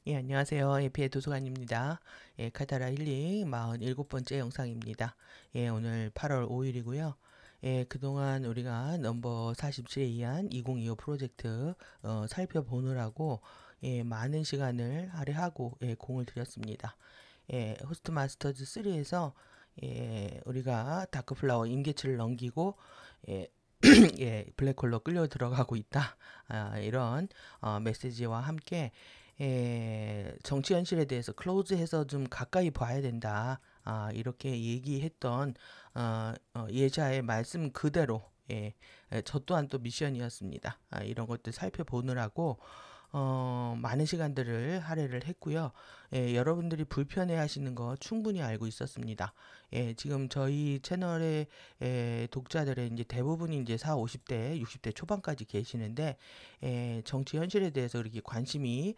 예, 안녕하세요. 에피의 도서관입니다. 예, 카타라 힐링 47번째 영상입니다. 예, 오늘 8월 5일이고요. 예, 그동안 우리가 넘버 47에 의한 2025 프로젝트 살펴보느라고 예, 많은 시간을 할애하고 예, 공을 들였습니다. 예, 호스트 마스터즈 3에서 예, 우리가 다크플라워 임계치를 넘기고 예, 예, 블랙홀로 끌려 들어가고 있다. 이런 메시지와 함께 정치 현실에 대해서 클로즈해서 좀 가까이 봐야 된다. 이렇게 얘기했던 예자의 말씀 그대로 저 또한 또 미션이었습니다. 이런 것들 살펴보느라고 많은 시간들을 할애를 했고요. 예, 여러분들이 불편해 하시는 거 충분히 알고 있었습니다. 예, 지금 저희 채널의 독자들의 이제 대부분이 이제 4, 50대, 60대 초반까지 계시는데, 정치 현실에 대해서 그렇게 관심이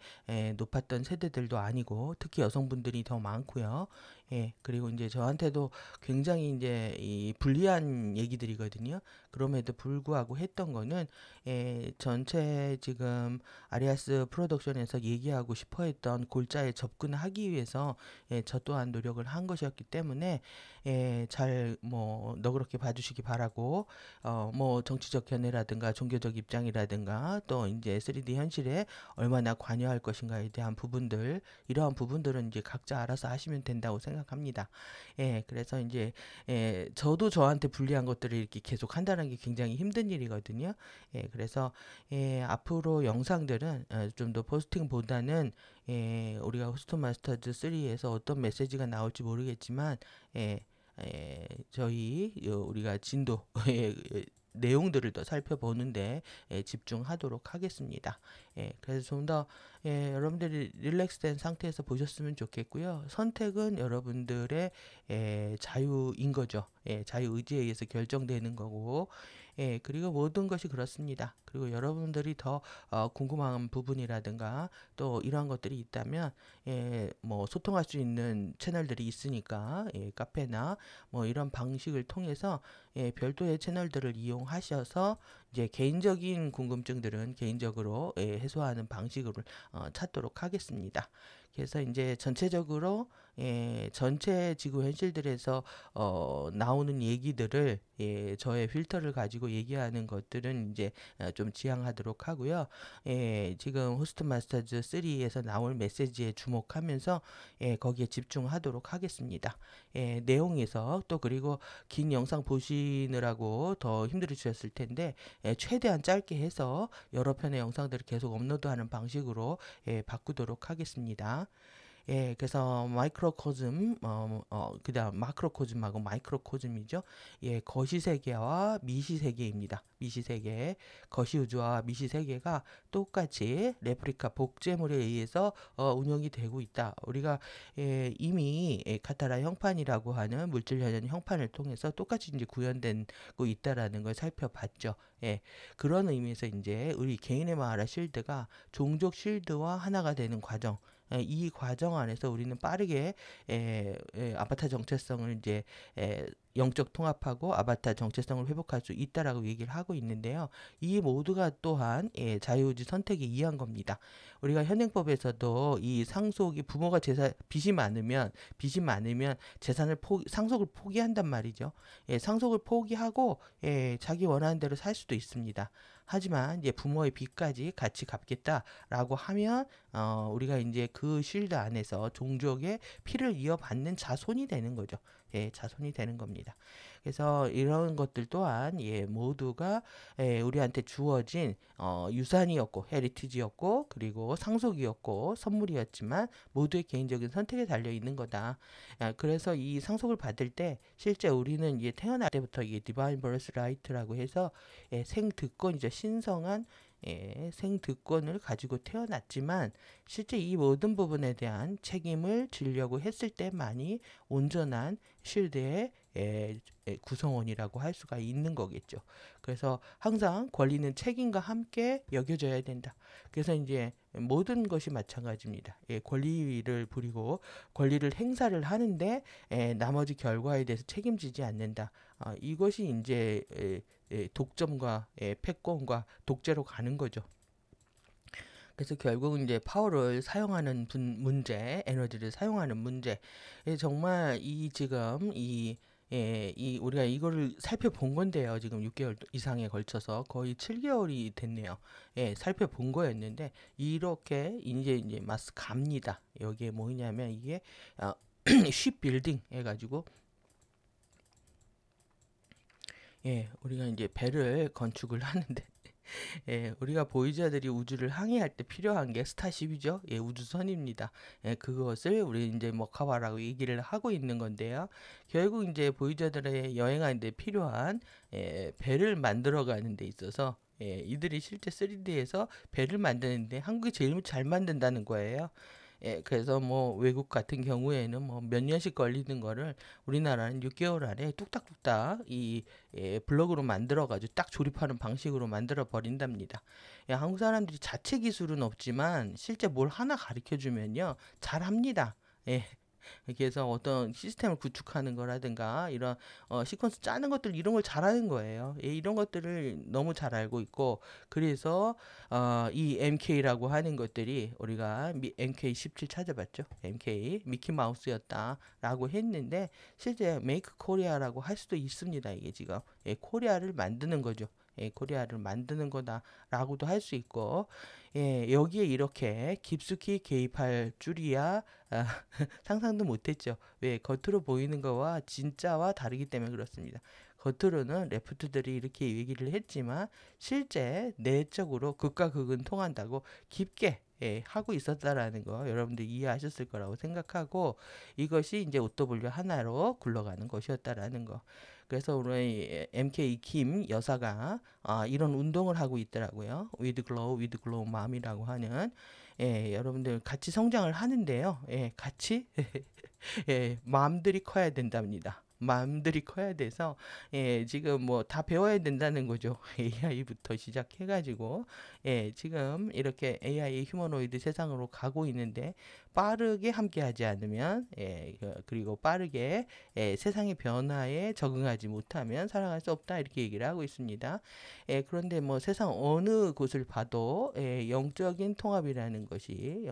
높았던 세대들도 아니고, 특히 여성분들이 더 많고요. 예, 그리고 이제 저한테도 굉장히 이제 이 불리한 얘기들이거든요. 그럼에도 불구하고 했던 거는, 전체 지금 아리아스 프로덕션에서 얘기하고 싶어 했던 골자에 접근하기 위해서 저 또한 노력을 한 것이었기 때문에 잘 뭐 너그럽게 봐주시기 바라고 뭐 정치적 견해라든가 종교적 입장이라든가 또 이제 3D 현실에 얼마나 관여할 것인가에 대한 부분들 이러한 부분들은 이제 각자 알아서 하시면 된다고 생각합니다. 예, 그래서 이제 저도 저한테 불리한 것들을 이렇게 계속 한다는 게 굉장히 힘든 일이거든요. 예, 그래서 앞으로 영상들은 좀 더 포스팅보다는 우리가 호스트 마스터즈 3에서 어떤 메시지가 나올지 모르겠지만 예, 저희 우리가 진도 내용들을 더 살펴보는데 집중하도록 하겠습니다. 그래서 좀 더 여러분들이 릴렉스된 상태에서 보셨으면 좋겠고요. 선택은 여러분들의 자유인 거죠. 자유 의지에 의해서 결정되는 거고, 그리고 모든 것이 그렇습니다. 그리고 여러분들이 더 궁금한 부분이라든가 또 이러한 것들이 있다면 뭐 소통할 수 있는 채널들이 있으니까 카페나 뭐 이런 방식을 통해서 별도의 채널들을 이용하셔서 이제 개인적인 궁금증들은 개인적으로 해소하는 방식으로 찾도록 하겠습니다. 그래서 이제 전체적으로 전체 지구 현실들에서 나오는 얘기들을 저의 필터를 가지고 얘기하는 것들은 이제 좀 지양하도록 하고요. 지금 호스트 마스터즈 3에서 나올 메시지에 주목하면서 거기에 집중하도록 하겠습니다. 내용에서 또 그리고 긴 영상 보시느라고 더 힘들으셨을 텐데 최대한 짧게 해서 여러 편의 영상들을 계속 업로드하는 방식으로 바꾸도록 하겠습니다. 그래서 마이크로코즘, 그다음 마크로코즘하고 마이크로코즘이죠. 거시세계와 미시세계입니다. 미시세계, 거시우주와 미시세계가 똑같이 레플리카 복제물에 의해서 운영이 되고 있다. 우리가 이미 카타라 형판이라고 하는 물질 현현 형판을 통해서 똑같이 이제 구현되고 있다라는 걸 살펴봤죠. 그런 의미에서 이제 우리 개인의 마하라 실드가 종족 실드와 하나가 되는 과정. 이 과정 안에서 우리는 빠르게 아바타 정체성을 이제 영적 통합하고 아바타 정체성을 회복할 수 있다라고 얘기를 하고 있는데요. 이 모두가 또한 자유의지 선택에 의한 겁니다. 우리가 현행법에서도 이 상속이 부모가 빚이 많으면 재산을 상속을 포기한단 말이죠. 상속을 포기하고 자기 원하는 대로 살 수도 있습니다. 하지만 이제 부모의 빚까지 같이 갚겠다라고 하면 우리가 이제 그 쉴드 안에서 종족의 피를 이어받는 자손이 되는 거죠. 자손이 되는 겁니다. 그래서 이런 것들 또한 모두가 우리한테 주어진 유산이었고 헤리티지였고 그리고 상속이었고 선물이었지만 모두의 개인적인 선택에 달려 있는 거다. 그래서 이 상속을 받을 때 실제 우리는 이제 태어날 때부터 이게 디바인 버스 라이트라고 해서 생득권이죠. 신성한 생득권을 가지고 태어났지만 실제 이 모든 부분에 대한 책임을 지려고 했을 때만이 온전한 쉴드의 구성원이라고 할 수가 있는 거겠죠. 그래서 항상 권리는 책임과 함께 여겨져야 된다. 그래서 이제 모든 것이 마찬가지입니다. 권리를 부리고 권리를 행사를 하는데 나머지 결과에 대해서 책임지지 않는다. 이것이 이제 독점과 패권과 독재로 가는 거죠. 그래서 결국은 이제 파워를 사용하는 문제, 에너지를 사용하는 문제. 정말 이 지금 이 우리가 이거를 살펴본 건데요. 지금 6개월 이상에 걸쳐서 거의 7개월이 됐네요. 살펴본 거였는데 이렇게 이제 마스 갑니다. 여기에 뭐냐면 이게 쉽빌딩 해가지고 우리가 이제 배를 건축을 하는데 우리가 보이저들이 우주를 항해할 때 필요한 게 스타쉽이죠. 우주선입니다. 그것을 우리 이제 머카바라고 얘기를 하고 있는 건데요. 결국 이제 보이저들의 여행하는데 필요한 배를 만들어 가는 데 있어서 이들이 실제 3D에서 배를 만드는데 한국이 제일 잘 만든다는 거예요. 그래서 뭐 외국 같은 경우에는 뭐 몇 년씩 걸리는 거를 우리나라는 6개월 안에 뚝딱뚝딱 블럭으로 만들어가지고 딱 조립하는 방식으로 만들어 버린답니다. 한국 사람들이 자체 기술은 없지만 실제 뭘 하나 가르쳐 주면요 잘합니다. 그래서 어떤 시스템을 구축하는 거라든가 이런 시퀀스 짜는 것들 이런 걸 잘하는 거예요. 이런 것들을 너무 잘 알고 있고 그래서 이 MK라고 하는 것들이 우리가 MK17 찾아봤죠. MK 미키 마우스였다라고 했는데 실제 메이크 코리아라고 할 수도 있습니다. 이게 지금 코리아를 만드는 거죠. 코리아를 만드는 거다라고도 할 수 있고 여기에 이렇게 깊숙이 개입할 줄이야 상상도 못했죠. 왜 겉으로 보이는 거와 진짜와 다르기 때문에 그렇습니다. 겉으로는 레프트들이 이렇게 얘기를 했지만 실제 내적으로 극과 극은 통한다고 깊게 하고 있었다라는 거 여러분들 이해하셨을 거라고 생각하고 이것이 이제 OW 하나로 굴러가는 것이었다라는 거. 그래서 우리 MK 김 여사가 이런 운동을 하고 있더라고요. With Glow, With Glow Mom이라고 하는 여러분들 같이 성장을 하는데요. 같이 마음들이 커야 된답니다. 마음들이 커야 돼서 지금 뭐 다 배워야 된다는 거죠. AI부터 시작해가지고 지금 이렇게 AI 휴머노이드 세상으로 가고 있는데 빠르게 함께하지 않으면 그리고 빠르게 세상의 변화에 적응하지 못하면 살아갈 수 없다 이렇게 얘기를 하고 있습니다. 그런데 뭐 세상 어느 곳을 봐도 영적인 통합이라는 것이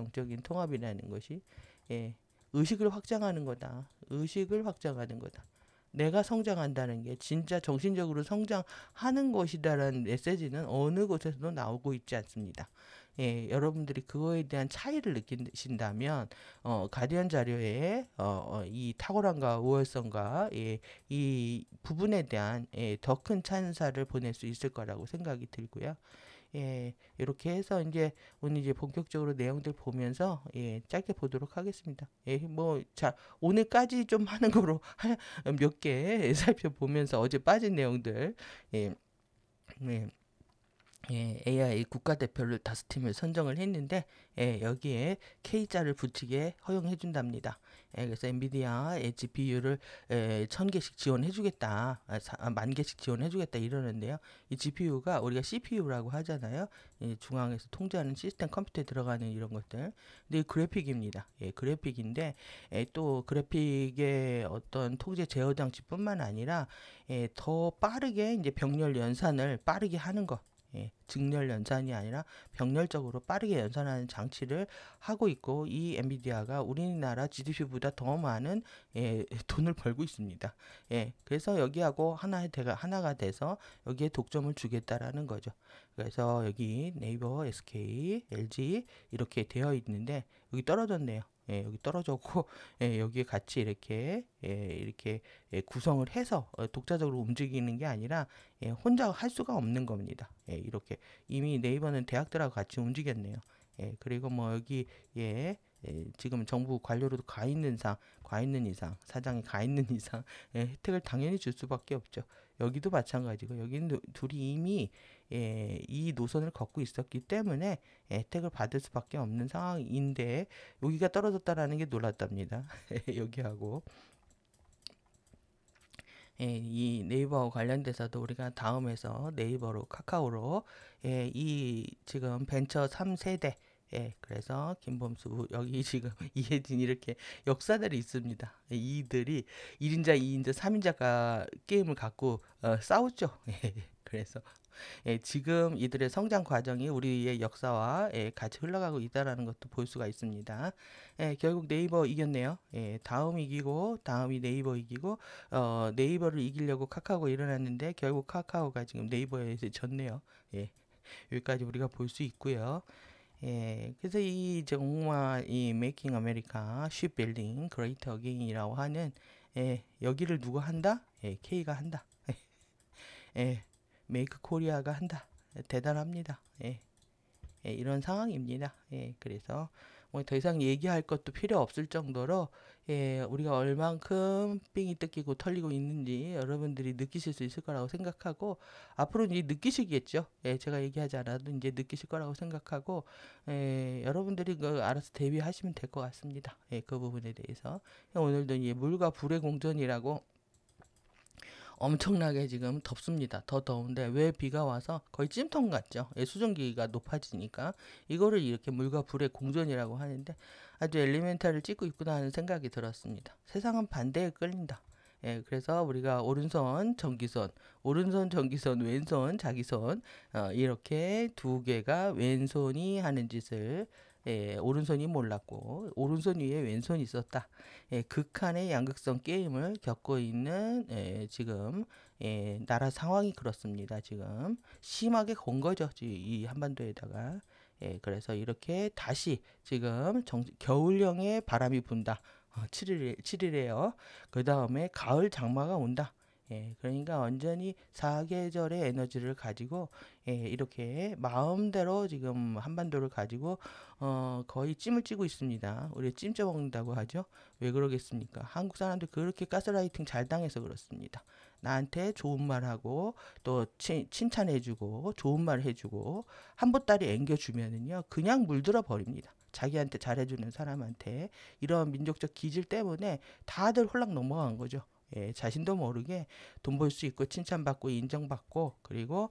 의식을 확장하는 거다. 의식을 확장하는 거다. 내가 성장한다는 게 진짜 정신적으로 성장하는 것이다라는 메시지는 어느 곳에서도 나오고 있지 않습니다. 여러분들이 그거에 대한 차이를 느끼신다면 가디언 자료에 이 탁월함과 우월성과 이 부분에 대한 더 큰 찬사를 보낼 수 있을 거라고 생각이 들고요. 이렇게 해서 이제 오늘 이제 본격적으로 내용들 보면서 짧게 보도록 하겠습니다. 자, 오늘까지 좀 하는 거로 몇 개 살펴보면서 어제 빠진 내용들 네, AI 국가대표를 5팀을 선정을 했는데 여기에 K자를 붙이게 허용해 준답니다. 그래서 엔비디아 GPU를 1000개씩 지원해 주겠다. 10,000개씩 지원해 주겠다 이러는데요. 이 GPU가 우리가 CPU라고 하잖아요. 중앙에서 통제하는 시스템 컴퓨터에 들어가는 이런 것들. 근데 그래픽입니다. 그래픽인데 또 그래픽의 어떤 통제 제어 장치뿐만 아니라 더 빠르게 이제 병렬 연산을 빠르게 하는 것. 직렬 연산이 아니라 병렬적으로 빠르게 연산하는 장치를 하고 있고 이 엔비디아가 우리나라 GDP보다 더 많은 돈을 벌고 있습니다. 그래서 여기하고 하나가 돼서 여기에 독점을 주겠다라는 거죠. 그래서 여기 네이버, SK, LG 이렇게 되어 있는데 여기 떨어졌네요. 여기 떨어졌고 여기에 같이 이렇게 구성을 해서 독자적으로 움직이는 게 아니라 혼자 할 수가 없는 겁니다. 이렇게 이미 네이버는 대학들하고 같이 움직였네요. 그리고 뭐 여기 지금 정부 관료로도 가 있는 이상 사장이 가 있는 이상 혜택을 당연히 줄 수밖에 없죠. 여기도 마찬가지고 여기는 둘이 이미 이 노선을 걷고 있었기 때문에 혜택을 받을 수밖에 없는 상황인데 여기가 떨어졌다라는 게 놀랍답니다. 여기하고 이 네이버와 관련돼서도 우리가 다음에서 네이버로 카카오로 이 지금 벤처 3세대 그래서 김범수 여기 지금 이혜진 이렇게 역사들이 있습니다. 이들이 1인자, 2인자, 3인자가 게임을 갖고 싸웠죠. 그래서 지금 이들의 성장 과정이 우리의 역사와 같이 흘러가고 있다라는 것도 볼 수가 있습니다. 결국 네이버 이겼네요. 다음 이기고 다음이 네이버 이기고 네이버를 이기려고 카카오가 일어났는데 결국 카카오가 지금 네이버에서 졌네요. 여기까지 우리가 볼 수 있고요. 그래서 이 정말 이 메이킹 아메리카 쉽빌딩 그레이트 어게인이라고 하는 여기를 누가 한다? K가 한다. 메이크 코리아가 한다. 대단합니다. 이런 상황입니다. 그래서 뭐 더 이상 얘기할 것도 필요 없을 정도로 우리가 얼만큼 삥이 뜯기고 털리고 있는지 여러분들이 느끼실 수 있을 거라고 생각하고 앞으로는 이제 느끼시겠죠. 제가 얘기하지 않아도 이제 느끼실 거라고 생각하고 여러분들이 그 알아서 대비하시면 될 것 같습니다. 그 부분에 대해서 오늘도 이제 물과 불의 공존이라고 엄청나게 지금 덥습니다. 더 더운데 왜 비가 와서 거의 찜통 같죠? 수증기가 높아지니까 이거를 이렇게 물과 불의 공존이라고 하는데 아주 엘리멘탈을 찍고 있구나 하는 생각이 들었습니다. 세상은 반대에 끌린다. 그래서 우리가 오른손 전기손, 오른손 전기손, 왼손 자기손 이렇게 두 개가 왼손이 하는 짓을 오른손이 몰랐고 오른손 위에 왼손이 있었다. 극한의 양극성 게임을 겪고 있는 지금 나라 상황이 그렇습니다. 지금 심하게 건 거죠. 이 한반도에다가. 그래서 이렇게 다시 지금 겨울형의 바람이 분다. 7일에요. 그 다음에 가을 장마가 온다. 그러니까 완전히 사계절의 에너지를 가지고 이렇게 마음대로 지금 한반도를 가지고 거의 찜을 찌고 있습니다. 우리 찜 쪄먹는다고 하죠. 왜 그러겠습니까? 한국 사람들 그렇게 가스라이팅 잘 당해서 그렇습니다. 나한테 좋은 말 하고 또 칭찬해주고 좋은 말 해주고 한 보따리 앵겨주면은요 그냥 물들어 버립니다. 자기한테 잘해주는 사람한테 이런 민족적 기질 때문에 다들 홀랑 넘어간 거죠. 자신도 모르게 돈 벌 수 있고 칭찬받고 인정받고 그리고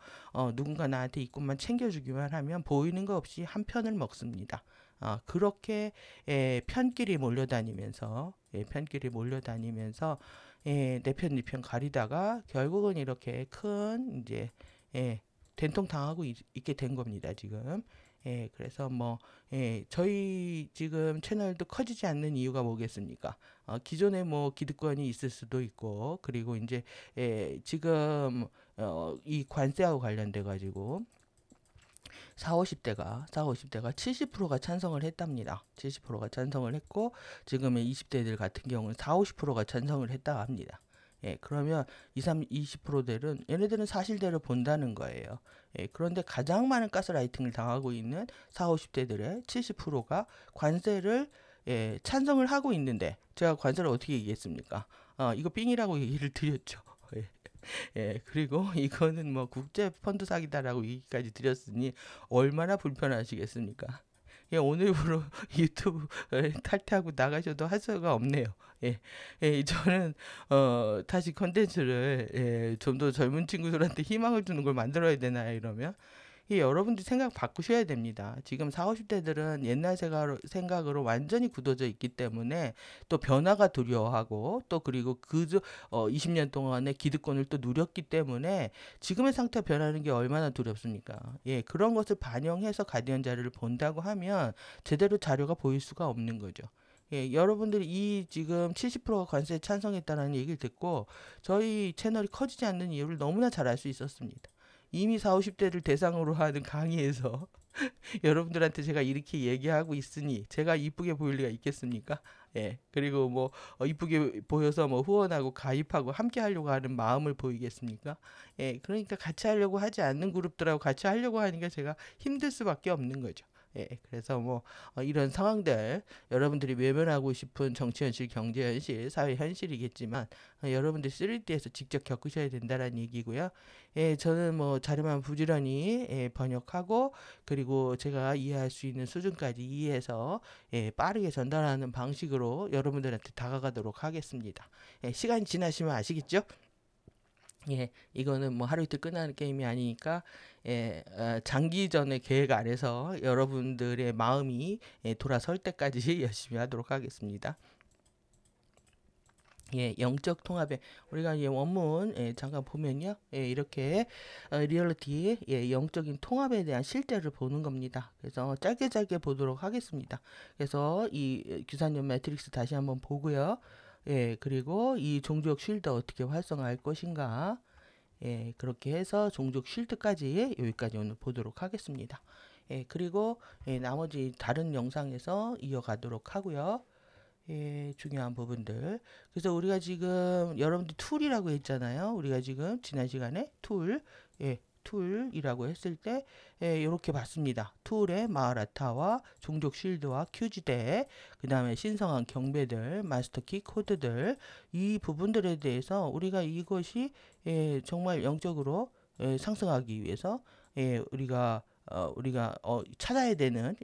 누군가 나한테 이것만 챙겨주기만 하면 보이는 거 없이 한 편을 먹습니다. 그렇게 편끼리 몰려다니면서 내 편 네 편 가리다가 결국은 이렇게 큰 이제 된통 당하고 있게 된 겁니다. 지금. 그래서 뭐 저희 지금 채널도 커지지 않는 이유가 뭐겠습니까? 기존에 뭐 기득권이 있을 수도 있고 그리고 이제 지금 이 관세하고 관련돼 가지고 40, 50대가 70%가 찬성을 했답니다. 70%가 찬성을 했고 지금의 20대들 같은 경우는 50, 50%가 찬성을 했다고 합니다. 그러면 20%대는 얘네들은 사실대로 본다는 거예요. 그런데 가장 많은 가스라이팅을 당하고 있는 40, 50대들의 70%가 관세를 찬성을 하고 있는데 제가 관세를 어떻게 얘기했습니까? 이거 삥이라고 얘기를 드렸죠. 그리고 이거는 뭐 국제 펀드 사기다라고 얘기까지 드렸으니 얼마나 불편하시겠습니까? 오늘부로 유튜브 탈퇴하고 나가셔도 할 수가 없네요. 저는 다시 컨텐츠를 좀 더 젊은 친구들한테 희망을 주는 걸 만들어야 되나 이러면 여러분들 생각 바꾸셔야 됩니다. 지금 40, 50대들은 옛날 생각으로 완전히 굳어져 있기 때문에 또 변화가 두려워하고 또 그리고 20년 동안의 기득권을 또 누렸기 때문에 지금의 상태가 변하는 게 얼마나 두렵습니까? 그런 것을 반영해서 가디언 자료를 본다고 하면 제대로 자료가 보일 수가 없는 거죠. 여러분들이 이 지금 70%가 관세에 찬성했다는 얘기를 듣고 저희 채널이 커지지 않는 이유를 너무나 잘 알 수 있었습니다. 이미 40, 50대를 대상으로 하는 강의에서 여러분들한테 제가 이렇게 얘기하고 있으니 제가 이쁘게 보일 리가 있겠습니까? 그리고 뭐 이쁘게 보여서 뭐 후원하고 가입하고 함께 하려고 하는 마음을 보이겠습니까? 그러니까 같이 하려고 하지 않는 그룹들하고 같이 하려고 하니까 제가 힘들 수밖에 없는 거죠. 그래서 뭐 이런 상황들 여러분들이 외면하고 싶은 정치 현실, 경제 현실, 사회 현실이겠지만 여러분들 3D에서 직접 겪으셔야 된다는 얘기고요. 저는 뭐 자료만 부지런히 번역하고 그리고 제가 이해할 수 있는 수준까지 이해해서 빠르게 전달하는 방식으로 여러분들한테 다가가도록 하겠습니다. 시간이 지나시면 아시겠죠? 이거는 뭐 하루 이틀 끝나는 게임이 아니니까 장기전의 계획 안에서 여러분들의 마음이 돌아설 때까지 열심히 하도록 하겠습니다. 예, 영적 통합에 우리가 이 원문 잠깐 보면요, 이렇게 리얼리티, 영적인 통합에 대한 실제를 보는 겁니다. 그래서 짧게 짧게 보도록 하겠습니다. 그래서 이 규산염 매트릭스 다시 한번 보고요. 그리고 이 종족 쉴드 어떻게 활성화할 것인가, 그렇게 해서 종족 쉴드까지 여기까지 오늘 보도록 하겠습니다. 그리고 나머지 다른 영상에서 이어가도록 하고요. 중요한 부분들. 그래서 우리가 지금 여러분들 툴이라고 했잖아요. 우리가 지금 지난 시간에 툴이라고 했을 때 이렇게 봤습니다. 툴의 마하라타와 종족 쉴드와 큐지대, 그 다음에 신성한 경배들, 마스터키 코드들, 이 부분들에 대해서 우리가 이것이 정말 영적으로 상승하기 위해서 우리가 찾아야 되는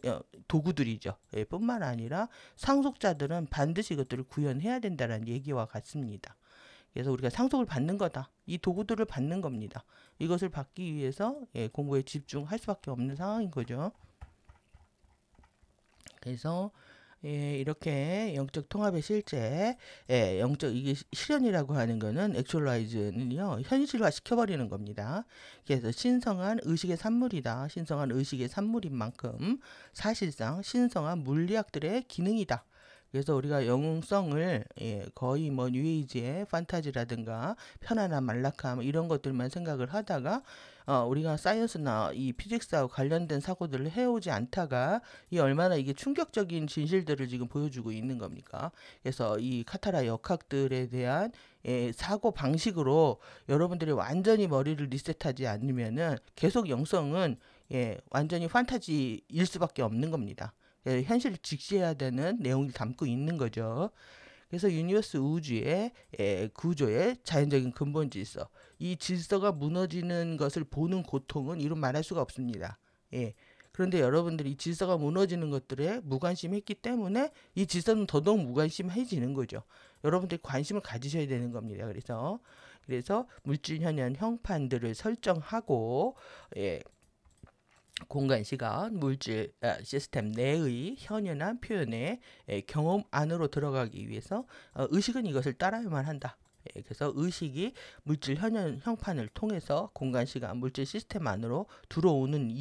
도구들이죠. 뿐만 아니라 상속자들은 반드시 이것들을 구현해야 된다는 얘기와 같습니다. 그래서 우리가 상속을 받는 거다. 이 도구들을 받는 겁니다. 이것을 받기 위해서 공부에 집중할 수밖에 없는 상황인 거죠. 그래서 이렇게 영적 통합의 실제, 영적 이게 실현이라고 하는 거는 액츄얼라이즈는요 현실화 시켜버리는 겁니다. 그래서 신성한 의식의 산물이다. 신성한 의식의 산물인 만큼 사실상 신성한 물리학들의 기능이다. 그래서 우리가 영웅성을 거의 뭐 뉴에이지의 판타지라든가 편안한 만락함 이런 것들만 생각을 하다가 우리가 사이언스나 이 피직스하고 관련된 사고들을 해오지 않다가 이 얼마나 이게 충격적인 진실들을 지금 보여주고 있는 겁니까? 그래서 이 카타라 역학들에 대한 사고 방식으로 여러분들이 완전히 머리를 리셋하지 않으면은 계속 영성은 완전히 판타지일 수밖에 없는 겁니다. 현실을 직시해야 되는 내용을 담고 있는 거죠. 그래서 유니버스 우주의 구조의 자연적인 근본 질서, 이 질서가 무너지는 것을 보는 고통은 이루 말할 수가 없습니다. 그런데 여러분들이 이 질서가 무너지는 것들에 무관심했기 때문에 이 질서는 더더욱 무관심해지는 거죠. 여러분들이 관심을 가지셔야 되는 겁니다. 그래서 물질 현현 형판들을 설정하고 공간, 시간, 물질, 시스템 내의 현연한 표현의 경험 안으로 들어가기 위해서 의식은 이것을 따라야만 한다. 그래서 의식이 물질 현현 형판을 통해서 공간, 시간, 물질 시스템 안으로 들어오는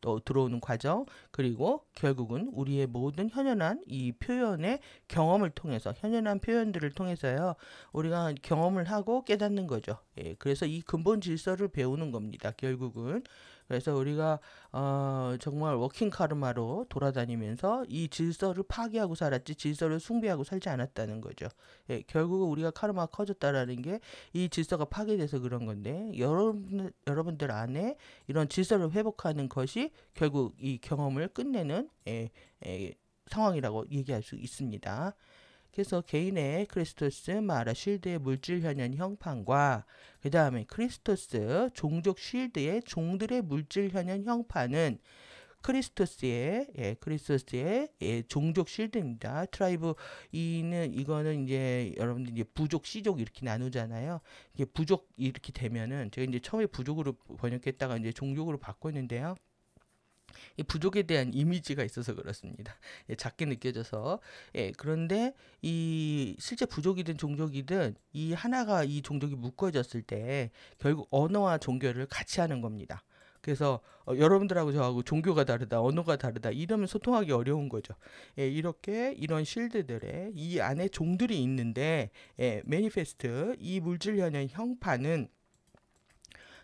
또 들어오는 과정, 그리고 결국은 우리의 모든 현연한 이 표현의 경험을 통해서, 현연한 표현들을 통해서요 우리가 경험을 하고 깨닫는 거죠. 그래서 이 근본 질서를 배우는 겁니다. 결국은. 그래서 우리가 정말 워킹 카르마로 돌아다니면서 이 질서를 파괴하고 살았지 질서를 숭배하고 살지 않았다는 거죠. 결국 우리가 카르마가 커졌다라는 게 이 질서가 파괴돼서 그런 건데, 여러분들 안에 이런 질서를 회복하는 것이 결국 이 경험을 끝내는 상황이라고 얘기할 수 있습니다. 그래서 개인의 크리스토스 마라 쉴드의 물질 현현 형판과 그 다음에 크리스토스 종족 쉴드의 종들의 물질 현현 형판은 크리스토스의 종족 쉴드입니다. 트라이브 이거는 이제 여러분들 이제 부족, 씨족 이렇게 나누잖아요. 이게 부족 이렇게 되면은 제가 이제 처음에 부족으로 번역했다가 이제 종족으로 바꿨는데요. 이 부족에 대한 이미지가 있어서 그렇습니다. 작게 느껴져서. 그런데 이 실제 부족이든 종족이든 이 하나가 이 종족이 묶어졌을 때 결국 언어와 종교를 같이 하는 겁니다. 그래서 여러분들하고 저하고 종교가 다르다, 언어가 다르다 이러면 소통하기 어려운 거죠. 이렇게 이런 쉴드들의 이 안에 종들이 있는데 매니페스트 이 물질 현현 형판은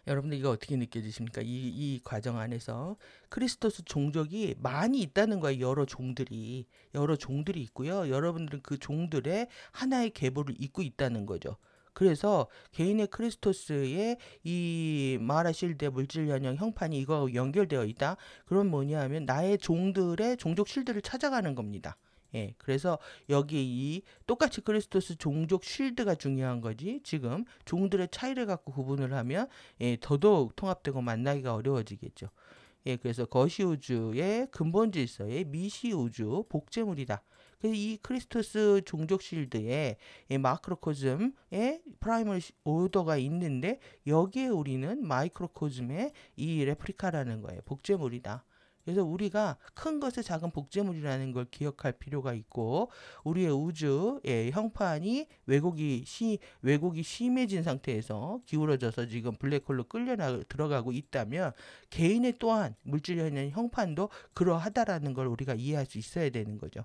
여러분들 이거 어떻게 느껴지십니까? 이 과정 안에서 크리스토스 종족이 많이 있다는 거예요. 여러 종들이 있고요. 여러분들은 그 종들의 하나의 계보를 잇고 있다는 거죠. 그래서 개인의 크리스토스의 이 마라실드의 물질 현형 형판이 이거하고 연결되어 있다. 그럼 뭐냐 하면 나의 종들의 종족 쉴드를 찾아가는 겁니다. 그래서 여기 이 똑같이 크리스토스 종족 쉴드가 중요한 거지, 지금 종들의 차이를 갖고 구분을 하면 더더욱 통합되고 만나기가 어려워지겠죠. 그래서 거시우주의 근본 질서의 미시우주 복제물이다. 그래서 이 크리스토스 종족 쉴드에 마크로코즘의 프라이머리 오더가 있는데 여기에 우리는 마이크로코즘의 이 레플리카라는 거예요. 복제물이다. 그래서 우리가 큰 것의 작은 복제물이라는 걸 기억할 필요가 있고, 우리의 우주의 형판이 왜곡이 심해진 상태에서 기울어져서 지금 블랙홀로 들어가고 있다면, 개인의 또한 물질에 있는 형판도 그러하다라는 걸 우리가 이해할 수 있어야 되는 거죠.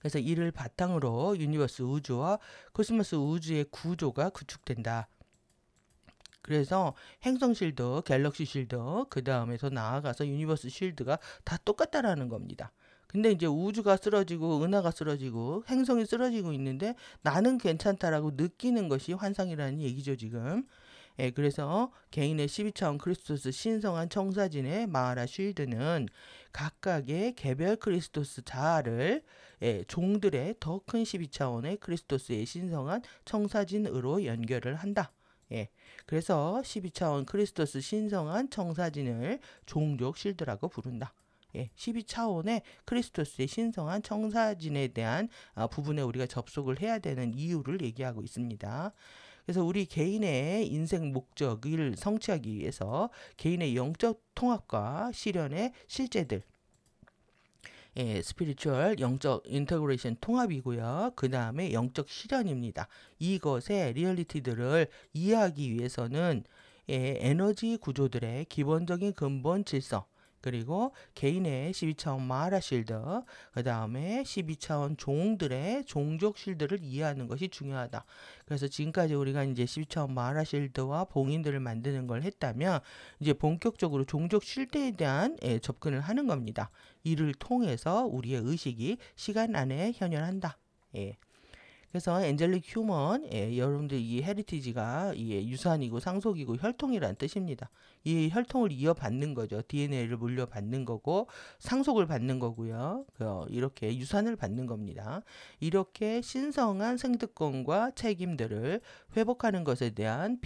그래서 이를 바탕으로 유니버스 우주와 코스모스 우주의 구조가 구축된다. 그래서 행성 실드, 갤럭시 실드, 그 다음에 더 나아가서 유니버스 실드가 다 똑같다라는 겁니다. 근데 이제 우주가 쓰러지고 은하가 쓰러지고 행성이 쓰러지고 있는데 나는 괜찮다라고 느끼는 것이 환상이라는 얘기죠, 지금. 예, 그래서 개인의 12차원 크리스토스 신성한 청사진의 마하라 쉴드는 각각의 개별 크리스토스 자아를 종들의 더 큰 12차원의 크리스토스의 신성한 청사진으로 연결을 한다. 예, 그래서 12차원 크리스토스 신성한 청사진을 종족 실드라고 부른다. 예, 12차원의 크리스토스의 신성한 청사진에 대한 부분에 우리가 접속을 해야 되는 이유를 얘기하고 있습니다. 그래서 우리 개인의 인생 목적을 성취하기 위해서 개인의 영적 통합과 실현의 실제들, 스피리추얼 영적 인터그레이션 통합이고요. 그 다음에 영적 실현입니다. 이것의 리얼리티들을 이해하기 위해서는 에너지 구조들의 기본적인 근본 질서, 그리고 개인의 12차원 마하라 실드, 그 다음에 12차원 종들의 종족 실드를 이해하는 것이 중요하다. 그래서 지금까지 우리가 이제 12차원 마하라 실드와 봉인들을 만드는 걸 했다면, 이제 본격적으로 종족 실드에 대한 접근을 하는 겁니다. 이를 통해서 우리의 의식이 시간 안에 현현한다. 예. 그래서 엔젤릭 휴먼, 여러분들 이 헤리티지가 유산이고 상속이고 혈통이란 뜻입니다. 이 혈통을 이어받는 거죠. DNA를 물려받는 거고 상속을 받는 거고요. 이렇게 유산을 받는 겁니다. 이렇게 신성한 생득권과 책임들을 회복하는 것에 대한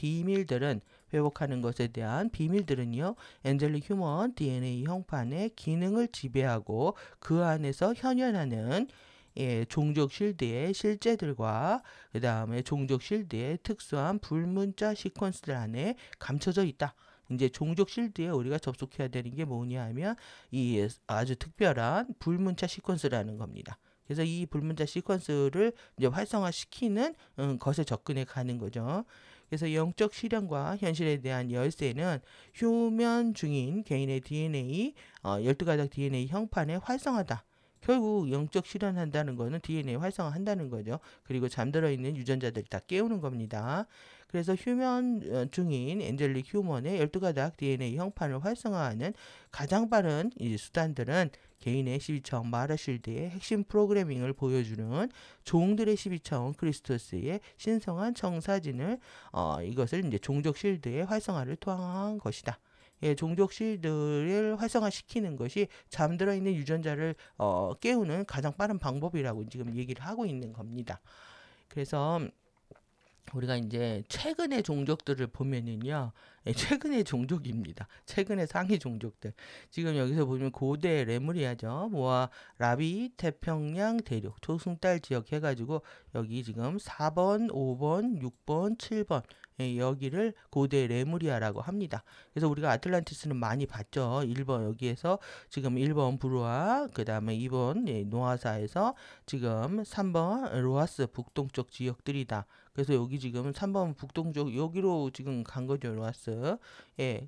비밀들은요, 엔젤릭 휴먼 DNA 형판의 기능을 지배하고 그 안에서 현현하는 종족 실드의 실제들과 그 다음에 종족 실드의 특수한 불문자 시퀀스들 안에 감춰져 있다. 이제 종족 실드에 우리가 접속해야 되는 게 뭐냐 하면 이 아주 특별한 불문자 시퀀스라는 겁니다. 그래서 이 불문자 시퀀스를 이제 활성화시키는 것에 접근해 가는 거죠. 그래서 영적 실현과 현실에 대한 열쇠는 휴면 중인 개인의 DNA, 12가닥 DNA 형판의 활성화다. 결국 영적 실현한다는 거는 DNA 활성화한다는 거죠. 그리고 잠들어 있는 유전자들 다 깨우는 겁니다. 그래서 휴면 중인 엔젤릭 휴먼의 12가닥 DNA 형판을 활성화하는 가장 빠른 수단들은 개인의 12차원 마하라 쉴드의 핵심 프로그래밍을 보여주는 종들의 12차원 크리스토스의 신성한 청사진을 이것을 이제 종족 실드의 활성화를 통한 것이다. 종족 실드를 활성화시키는 것이 잠들어 있는 유전자를 깨우는 가장 빠른 방법이라고 지금 얘기를 하고 있는 겁니다. 그래서 우리가 이제 최근의 종족들을 보면은요, 최근의 종족입니다. 최근의 상위 종족들. 지금 여기서 보면 고대 레무리아죠. 모아, 라비, 태평양 대륙, 조승달 지역 해가지고 여기 지금 4번, 5번, 6번, 7번 여기를 고대 레무리아라고 합니다. 그래서 우리가 아틀란티스는 많이 봤죠. 1번 여기에서 지금 1번 브루아, 그 다음에 2번 노아사에서 지금 3번 로아스 북동쪽 지역들이다. 그래서 여기 지금 3번 북동쪽 여기로 지금 간 거죠, 로아스.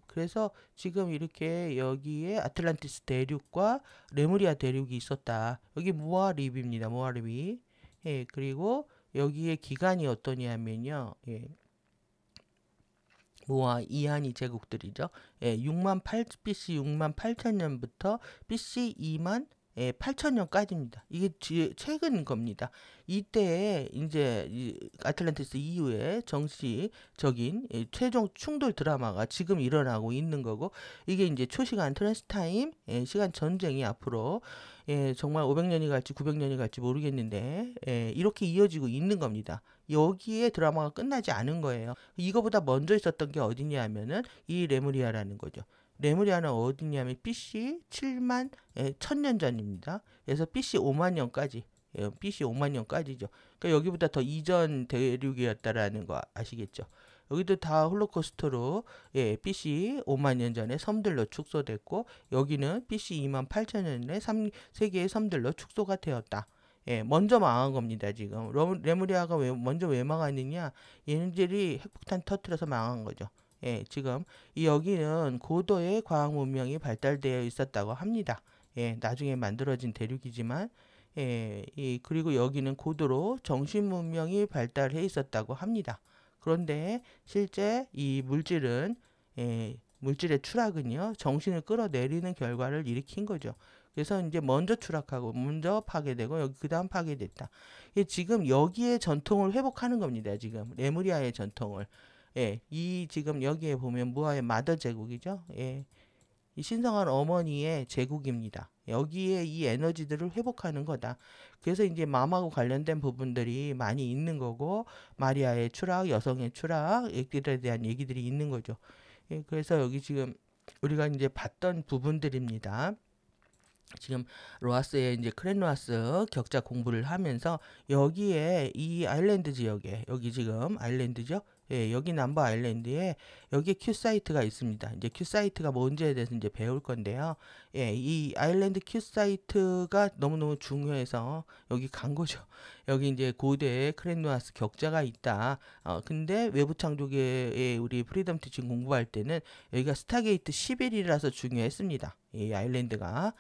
그래서 지금 이렇게 여기에 아틀란티스 대륙과 레무리아 대륙이 있었다. 여기 모아립입니다. 모아립이. 그리고 여기에 기간이 어떠냐면요. 모아 이하니 제국들이죠. BC 6만 8천 년부터 BC 2만 8천 년까지입니다. 이게 최근 겁니다. 이때에 이제 아틀란티스 이후에 정치적인 최종 충돌 드라마가 지금 일어나고 있는 거고, 이게 이제 초시간 트랜스타임 시간 전쟁이 앞으로 정말 500년이 갈지 900년이 갈지 모르겠는데 이렇게 이어지고 있는 겁니다. 여기에 드라마가 끝나지 않은 거예요. 이거보다 먼저 있었던 게 어디냐 하면은 이 레무리아라는 거죠. 레무리아는 어디냐면 BC 7만 1000년 전입니다. 그래서 BC 5만 년까지, BC 5만 년까지죠. 그러니까 여기보다 더 이전 대륙이었다라는 거 아시겠죠? 여기도 다 홀로코스터로 BC 5만 년 전에 섬들로 축소됐고 여기는 BC 2만 8천 년 전에 세 개의 섬들로 축소가 되었다. 먼저 망한 겁니다. 지금 레무리아가 먼저 왜 망하느냐? 얘네들이 핵폭탄 터뜨려서 망한 거죠. 지금 여기는 고도의 과학 문명이 발달되어 있었다고 합니다. 나중에 만들어진 대륙이지만 그리고 여기는 고도로 정신 문명이 발달해 있었다고 합니다. 그런데 실제 이 물질의 추락은요, 정신을 끌어내리는 결과를 일으킨 거죠. 그래서 이제 먼저 추락하고 먼저 파괴되고 여기 그다음 파괴됐다. 지금 여기에 전통을 회복하는 겁니다. 지금 레무리아의 전통을. 이 지금 여기에 보면 무아의 마더 제국이죠. 이 신성한 어머니의 제국입니다. 여기에 이 에너지들을 회복하는 거다. 그래서 이제 마음하고 관련된 부분들이 많이 있는 거고 마리아의 추락, 여성의 추락, 얘들에 대한 얘기들이 있는 거죠. 그래서 여기 지금 우리가 이제 봤던 부분들입니다. 지금 로아스의 이제 크랜로아스 격자 공부를 하면서 여기에 이 아일랜드 지역에 여기 지금 아일랜드죠. 여기 남부 아일랜드에 여기에 큐 사이트가 있습니다. 이제 큐 사이트가 뭔지에 대해서 이제 배울 건데요. 이 아일랜드 큐 사이트가 너무너무 중요해서 여기 간 거죠. 여기 이제 고대 크랜로아스 격자가 있다. 근데 외부 창조계의 우리 프리덤 티칭 공부할 때는 여기가 스타게이트 11이라서 중요했습니다. 이 아일랜드가.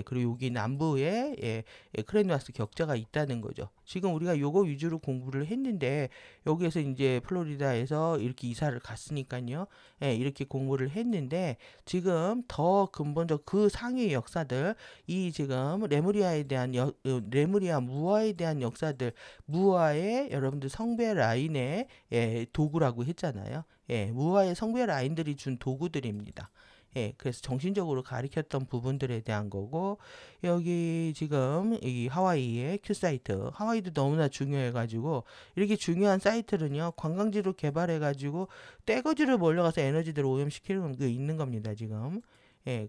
그리고 여기 남부에 크랜로아스 격자가 있다는 거죠. 지금 우리가 요거 위주로 공부를 했는데 여기에서 이제 플로리다에서 이렇게 이사를 갔으니까요. 이렇게 공부를 했는데 지금 더 근본적 그 상의 역사들 이 지금 레무리아에 대한 레무리아 무아에 대한 역사들 무아의 여러분들 성배 라인의 도구라고 했잖아요. 무아의 성배 라인들이 준 도구들입니다. 그래서 정신적으로 가리켰던 부분들에 대한 거고 여기 지금 이 하와이의 큐 사이트 하와이도 너무나 중요해가지고 이렇게 중요한 사이트는요 관광지로 개발해가지고 떼거지로 몰려가서 에너지들을 오염시키는 게 있는 겁니다 지금.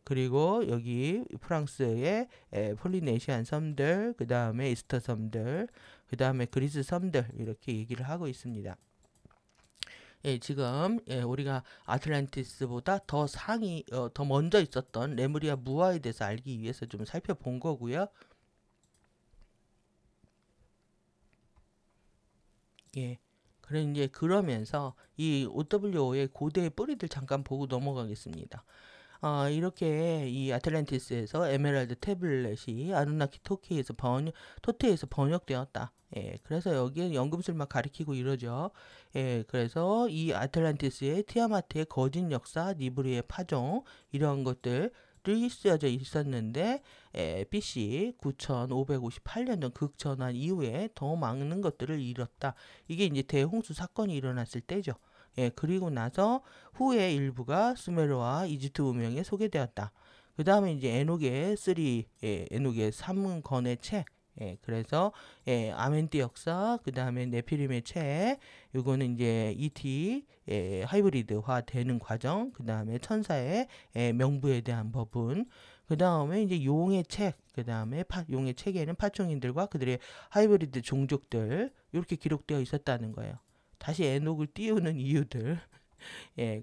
그리고 여기 프랑스의 폴리네시안 섬들 그 다음에 이스터 섬들 그 다음에 그리스 섬들 이렇게 얘기를 하고 있습니다. 지금 우리가 아틀란티스보다 더 더 먼저 있었던 레무리아 무아에 대해서 알기 위해서 좀 살펴본 거고요. 그래 이제 그러면서 이 OWO의 고대의 뿌리들 잠깐 보고 넘어가겠습니다. 이렇게 이 아틀란티스에서 에메랄드 태블렛이 아누나키 토테에서 번역되었다. 그래서 여기에 연금술만 가리키고 이러죠. 그래서 이 아틀란티스의 티아마트의 거짓 역사, 니브르의 파종 이런 것들이 쓰여져 있었는데 BC 9558년 극전환 이후에 더 많은 것들을 잃었다. 이게 이제 대홍수 사건이 일어났을 때죠. 그리고 나서 후에 일부가 수메르와 이집트 문명에 소개되었다. 그 다음에 이제 에녹의 3권의 책, 그래서 아멘티 역사, 그 다음에 네피림의 책, 요거는 이제 ET 하이브리드화 되는 과정, 그 다음에 천사의 명부에 대한 부분, 그 다음에 이제 용의 책, 그 다음에 용의 책에는 파충인들과 그들의 하이브리드 종족들 이렇게 기록되어 있었다는 거예요. 다시 에녹을 띄우는 이유들.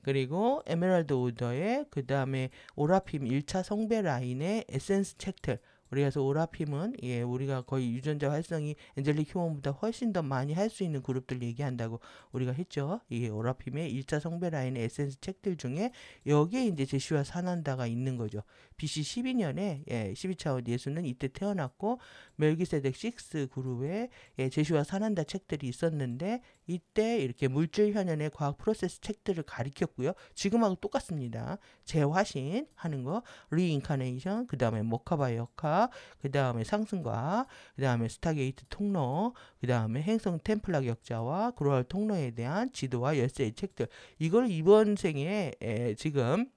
그리고 에메랄드 오더의 그 다음에 오라핌 1차 성배 라인의 에센스 책들. 그래서 오라핌은 우리가 거의 유전자 활성이 엔젤릭 휴먼보다 훨씬 더 많이 할 수 있는 그룹들 얘기한다고 우리가 했죠. 이 오라핌의 1차 성배 라인의 에센스 책들 중에 여기에 이제 제슈아 사난다가 있는 거죠. BC 12년에 12차원 예수는 이때 태어났고 멜기세덱 6 그룹에 제슈아 사난다 책들이 있었는데 이때 이렇게 물질 현현의 과학 프로세스 책들을 가리켰고요. 지금하고 똑같습니다. 재화신 하는 거, 리인카네이션, 그 다음에 모카바 역학, 그 다음에 상승과, 그 다음에 스타게이트 통로, 그 다음에 행성 템플라 격자와 그로알 통로에 대한 지도와 열쇠의 책들. 이걸 이번 생에 지금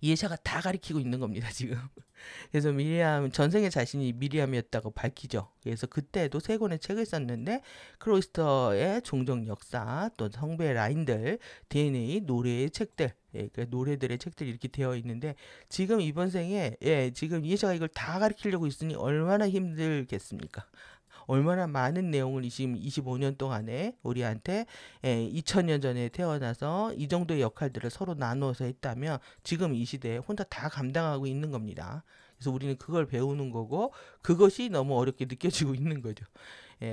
예샤가 다 가리키고 있는 겁니다, 지금. 그래서 전생의 자신이 미리암이었다고 밝히죠. 그래서 그때도 3권의 책을 썼는데, 크로이스터의 종족 역사, 또 성배 라인들, DNA, 노래의 책들, 그 노래들의 책들이 이렇게 되어 있는데, 지금 이번 생에, 지금 예샤가 이걸 다 가리키려고 있으니 얼마나 힘들겠습니까? 얼마나 많은 내용을 지금 25년 동안에 우리한테 2000년 전에 태어나서 이 정도의 역할들을 서로 나누어서 했다면 지금 이 시대에 혼자 다 감당하고 있는 겁니다. 그래서 우리는 그걸 배우는 거고 그것이 너무 어렵게 느껴지고 있는 거죠.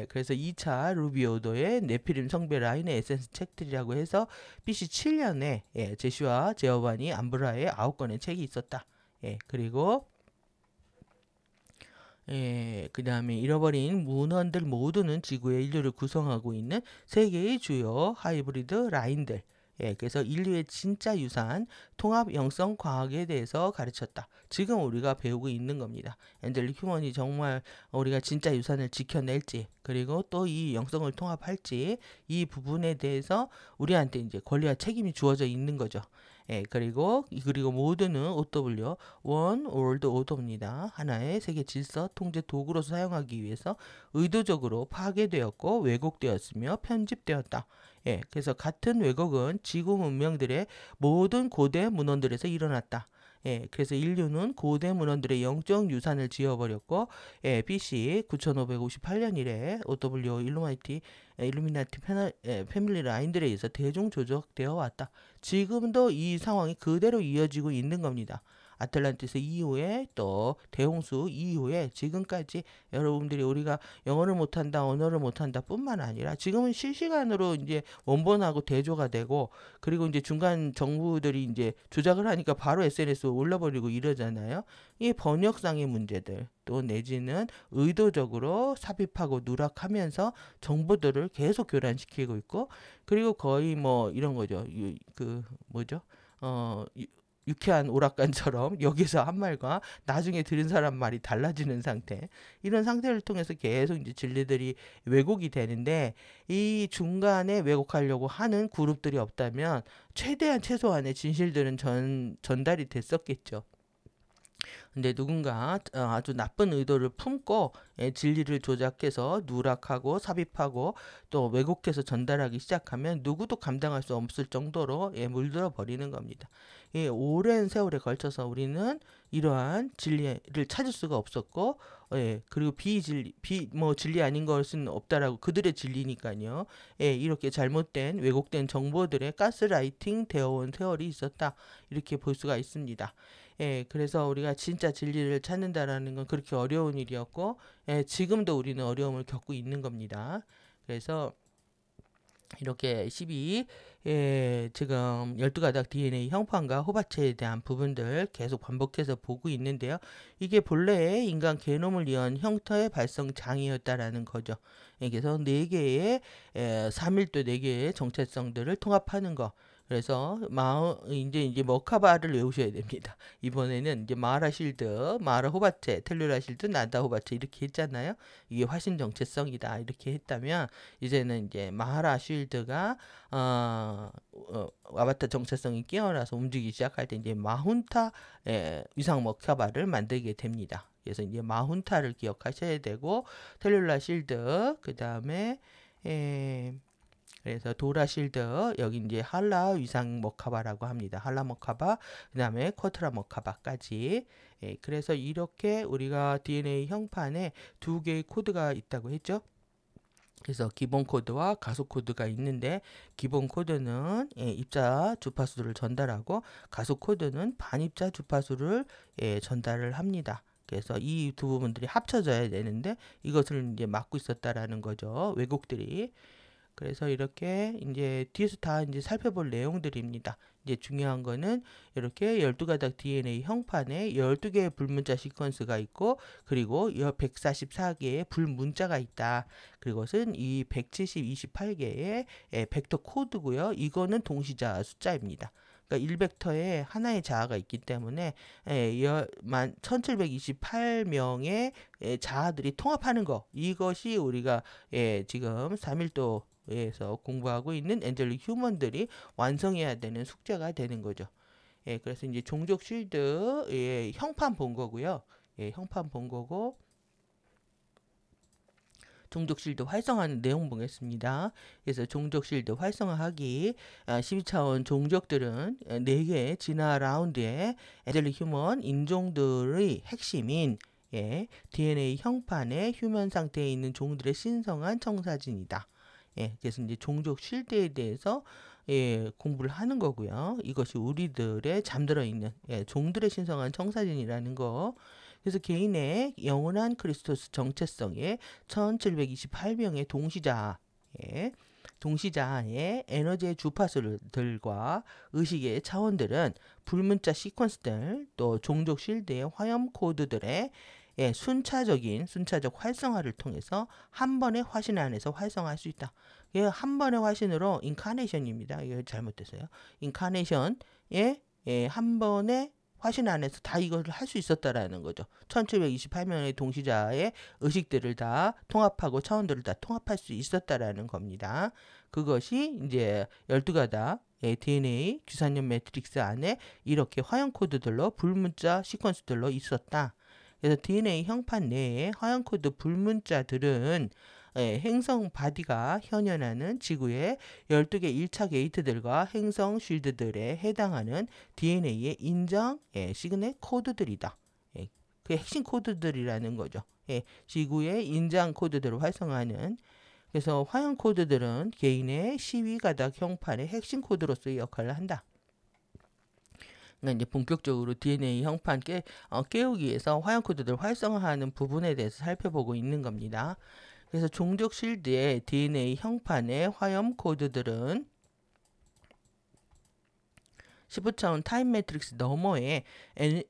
그래서 2차 루비오도의 네피림 성배 라인의 에센스 책들이라고 해서 BC 7년에 제시와 제어반이 암브라의 9권의 책이 있었다. 그리고 그 다음에 잃어버린 문헌들 모두는 지구의 인류를 구성하고 있는 세계의 주요 하이브리드 라인들. 그래서 인류의 진짜 유산, 통합 영성 과학에 대해서 가르쳤다. 지금 우리가 배우고 있는 겁니다. 엔젤릭 휴먼이 정말 우리가 진짜 유산을 지켜낼지, 그리고 또 이 영성을 통합할지, 이 부분에 대해서 우리한테 이제 권리와 책임이 주어져 있는 거죠. 그리고 모드는 OW, 원 월드 오더입니다. 하나의 세계 질서 통제 도구로서 사용하기 위해서 의도적으로 파괴되었고 왜곡되었으며 편집되었다. 그래서 같은 왜곡은 지구 문명들의 모든 고대 문헌들에서 일어났다. 그래서 인류는 고대 문헌들의 영적 유산을 지어버렸고, BC 9558년 이래 OW 일루미나티 패밀리 라인들에 의해서 대중 조작되어 왔다. 지금도 이 상황이 그대로 이어지고 있는 겁니다. 아틀란티스 이후에 또 대홍수 이후에 지금까지 여러분들이 우리가 영어를 못한다, 언어를 못한다 뿐만 아니라 지금은 실시간으로 이제 원본하고 대조가 되고, 그리고 이제 중간 정부들이 이제 조작을 하니까 바로 SNS에 올려버리고 이러잖아요. 이 번역상의 문제들 또 내지는 의도적으로 삽입하고 누락하면서 정보들을 계속 교란시키고 있고, 그리고 거의 뭐 이런 거죠. 그 뭐죠? 유쾌한 오락관처럼 여기서 한 말과 나중에 들은 사람 말이 달라지는 상태. 이런 상태를 통해서 계속 이제 진리들이 왜곡이 되는데, 이 중간에 왜곡하려고 하는 그룹들이 없다면 최소한의 진실들은 전달이 됐었겠죠. 근데 누군가 아주 나쁜 의도를 품고 진리를 조작해서 누락하고 삽입하고 또 왜곡해서 전달하기 시작하면 누구도 감당할 수 없을 정도로 물들어 버리는 겁니다. 오랜 세월에 걸쳐서 우리는 이러한 진리를 찾을 수가 없었고, 그리고 진리 아닌 것은 없다라고 그들의 진리니까요. 이렇게 잘못된 왜곡된 정보들의 가스라이팅 되어온 세월이 있었다. 이렇게 볼 수가 있습니다. 그래서 우리가 진짜 진리를 찾는다라는 건 그렇게 어려운 일이었고, 지금도 우리는 어려움을 겪고 있는 겁니다. 그래서 이렇게 12, 지금 12가닥 DNA 형판과 호바체에 대한 부분들 계속 반복해서 보고 있는데요. 이게 본래의 인간 게놈을 이은 형태의 발성 장이었다라는 거죠. 그래서 4개의 3일도 4개의 정체성들을 통합하는 거. 그래서 이제 머카바를 외우셔야 됩니다. 이번에는 이제 마하라 실드, 마하라 호바체, 텔루라 실드, 나다 호바체 이렇게 했잖아요. 이게 화신 정체성이다 이렇게 했다면, 이제는 이제 마하라 실드가 아바타 정체성이 깨어나서 움직이기 시작할 때 이제 마훈타 위상 머카바를 만들게 됩니다. 그래서 이제 마훈타를 기억하셔야 되고, 텔룰라 실드, 그 다음에 그래서 도라 실드, 여기 이제 할라 위상 머카바라고 합니다. 할라 머카바, 그 다음에 쿼트라 머카바까지. 그래서 이렇게 우리가 DNA 형판에 2개의 코드가 있다고 했죠. 그래서 기본 코드와 가속 코드가 있는데, 기본 코드는 입자 주파수를 전달하고 가속 코드는 반입자 주파수를 전달을 합니다. 그래서 이 두 부분들이 합쳐져야 되는데 이것을 이제 막고 있었다라는 거죠. 왜곡들이. 그래서 이렇게 이제 뒤에서 다 이제 살펴볼 내용들입니다. 이제 중요한 거는 이렇게 12가닥 DNA 형판에 12개의 불문자 시퀀스가 있고, 그리고 144개의 불문자가 있다. 그것은 이 170, 28개의 벡터 코드고요. 이거는 동시자 숫자입니다. 그러니까 1벡터에 하나의 자아가 있기 때문에 1728명의 자아들이 통합하는 거, 이것이 우리가 지금 3일도 에서 공부하고 있는 엔젤릭 휴먼들이 완성해야 되는 숙제가 되는 거죠. 그래서 이제 종족 쉴드 형판 본 거고요. 형판 본 거고, 종족 실드 활성화하는 내용 보겠습니다. 그래서 종족 실드 활성화하기, 12차원 종족들은 4개의 진화 라운드에 엔젤릭 휴먼 인종들의 핵심인 DNA 형판의 휴면 상태에 있는 종들의 신성한 청사진이다. 그래서 이제 종족 쉴드에 대해서 공부를 하는 거고요. 이것이 우리들의 잠들어 있는 종들의 신성한 청사진이라는 거. 그래서 개인의 영원한 크리스토스 정체성의 1728명의 동시자의 에너지의 주파수들과 의식의 차원들은 불문자 시퀀스들, 또 종족 쉴드의 화염 코드들의 순차적 활성화를 통해서 한 번의 화신 안에서 활성화할 수 있다. 한 번의 화신으로 인카네이션입니다. 이거 잘못됐어요. 인카네이션에 한 번의 화신 안에서 다 이걸 할 수 있었다라는 거죠. 1728명의 동시자의 의식들을 다 통합하고 차원들을 다 통합할 수 있었다라는 겁니다. 그것이 이제 12가닥 DNA 규산염 매트릭스 안에 이렇게 화형 코드들로 불문자 시퀀스들로 있었다. 그래서 DNA 형판 내에 화형 코드 불문자들은 행성 바디가 현현하는 지구의 12개 1차 게이트들과 행성 쉴드들에 해당하는 DNA의 인정 시그널 코드들이다. 그 핵심 코드들이라는 거죠. 지구의 인장 코드들을 활성화하는. 그래서 화형 코드들은 개인의 시위가닥 형판의 핵심 코드로서의 역할을 한다. 그러니까 이제 본격적으로 DNA 형판 깨우기 위해서 화형 코드들을 활성화하는 부분에 대해서 살펴보고 있는 겁니다. 그래서 종족 쉴드의 DNA 형판의 화염 코드들은 15차원 타임 매트릭스 너머의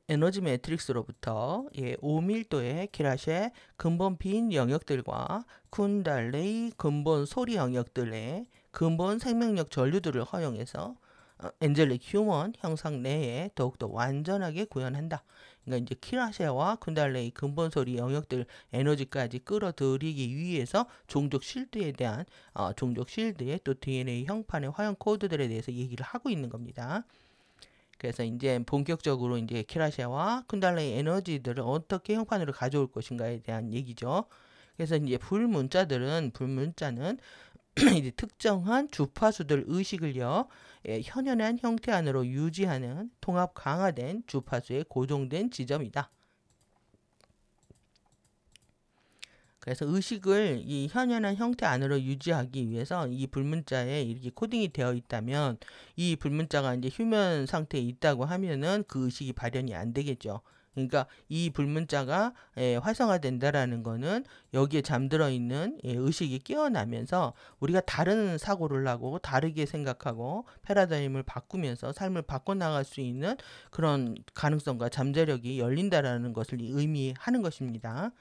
에너지 매트릭스로부터 5밀도의 키라셰 근본 빈 영역들과 쿤달레이 근본 소리 영역들의 근본 생명력 전류들을 허용해서 엔젤릭 휴먼 형상 내에 더욱더 완전하게 구현한다. 그러니까 이제 키라셰와 쿤달레이 근본 소리 영역들 에너지까지 끌어들이기 위해서 종족 쉴드에 대한 종족 쉴드의 또 DNA 형판의 화형 코드들에 대해서 얘기를 하고 있는 겁니다. 그래서 이제 본격적으로 이제 키라셰와 쿤달레이 에너지들을 어떻게 형판으로 가져올 것인가에 대한 얘기죠. 그래서 이제 불문자는 이제 특정한 주파수들 의식을요, 현현한 형태 안으로 유지하는 통합 강화된 주파수의 고정된 지점이다. 그래서 의식을 이 현현한 형태 안으로 유지하기 위해서 이 불문자에 이렇게 코딩이 되어 있다면 이 불문자가 이제 휴면 상태에 있다고 하면은 그 의식이 발현이 안 되겠죠. 그러니까 이 불문자가 활성화된다라는 거는 여기에 잠들어 있는 의식이 깨어나면서 우리가 다른 사고를 하고 다르게 생각하고 패러다임을 바꾸면서 삶을 바꿔나갈 수 있는 그런 가능성과 잠재력이 열린다라는 것을 의미하는 것입니다.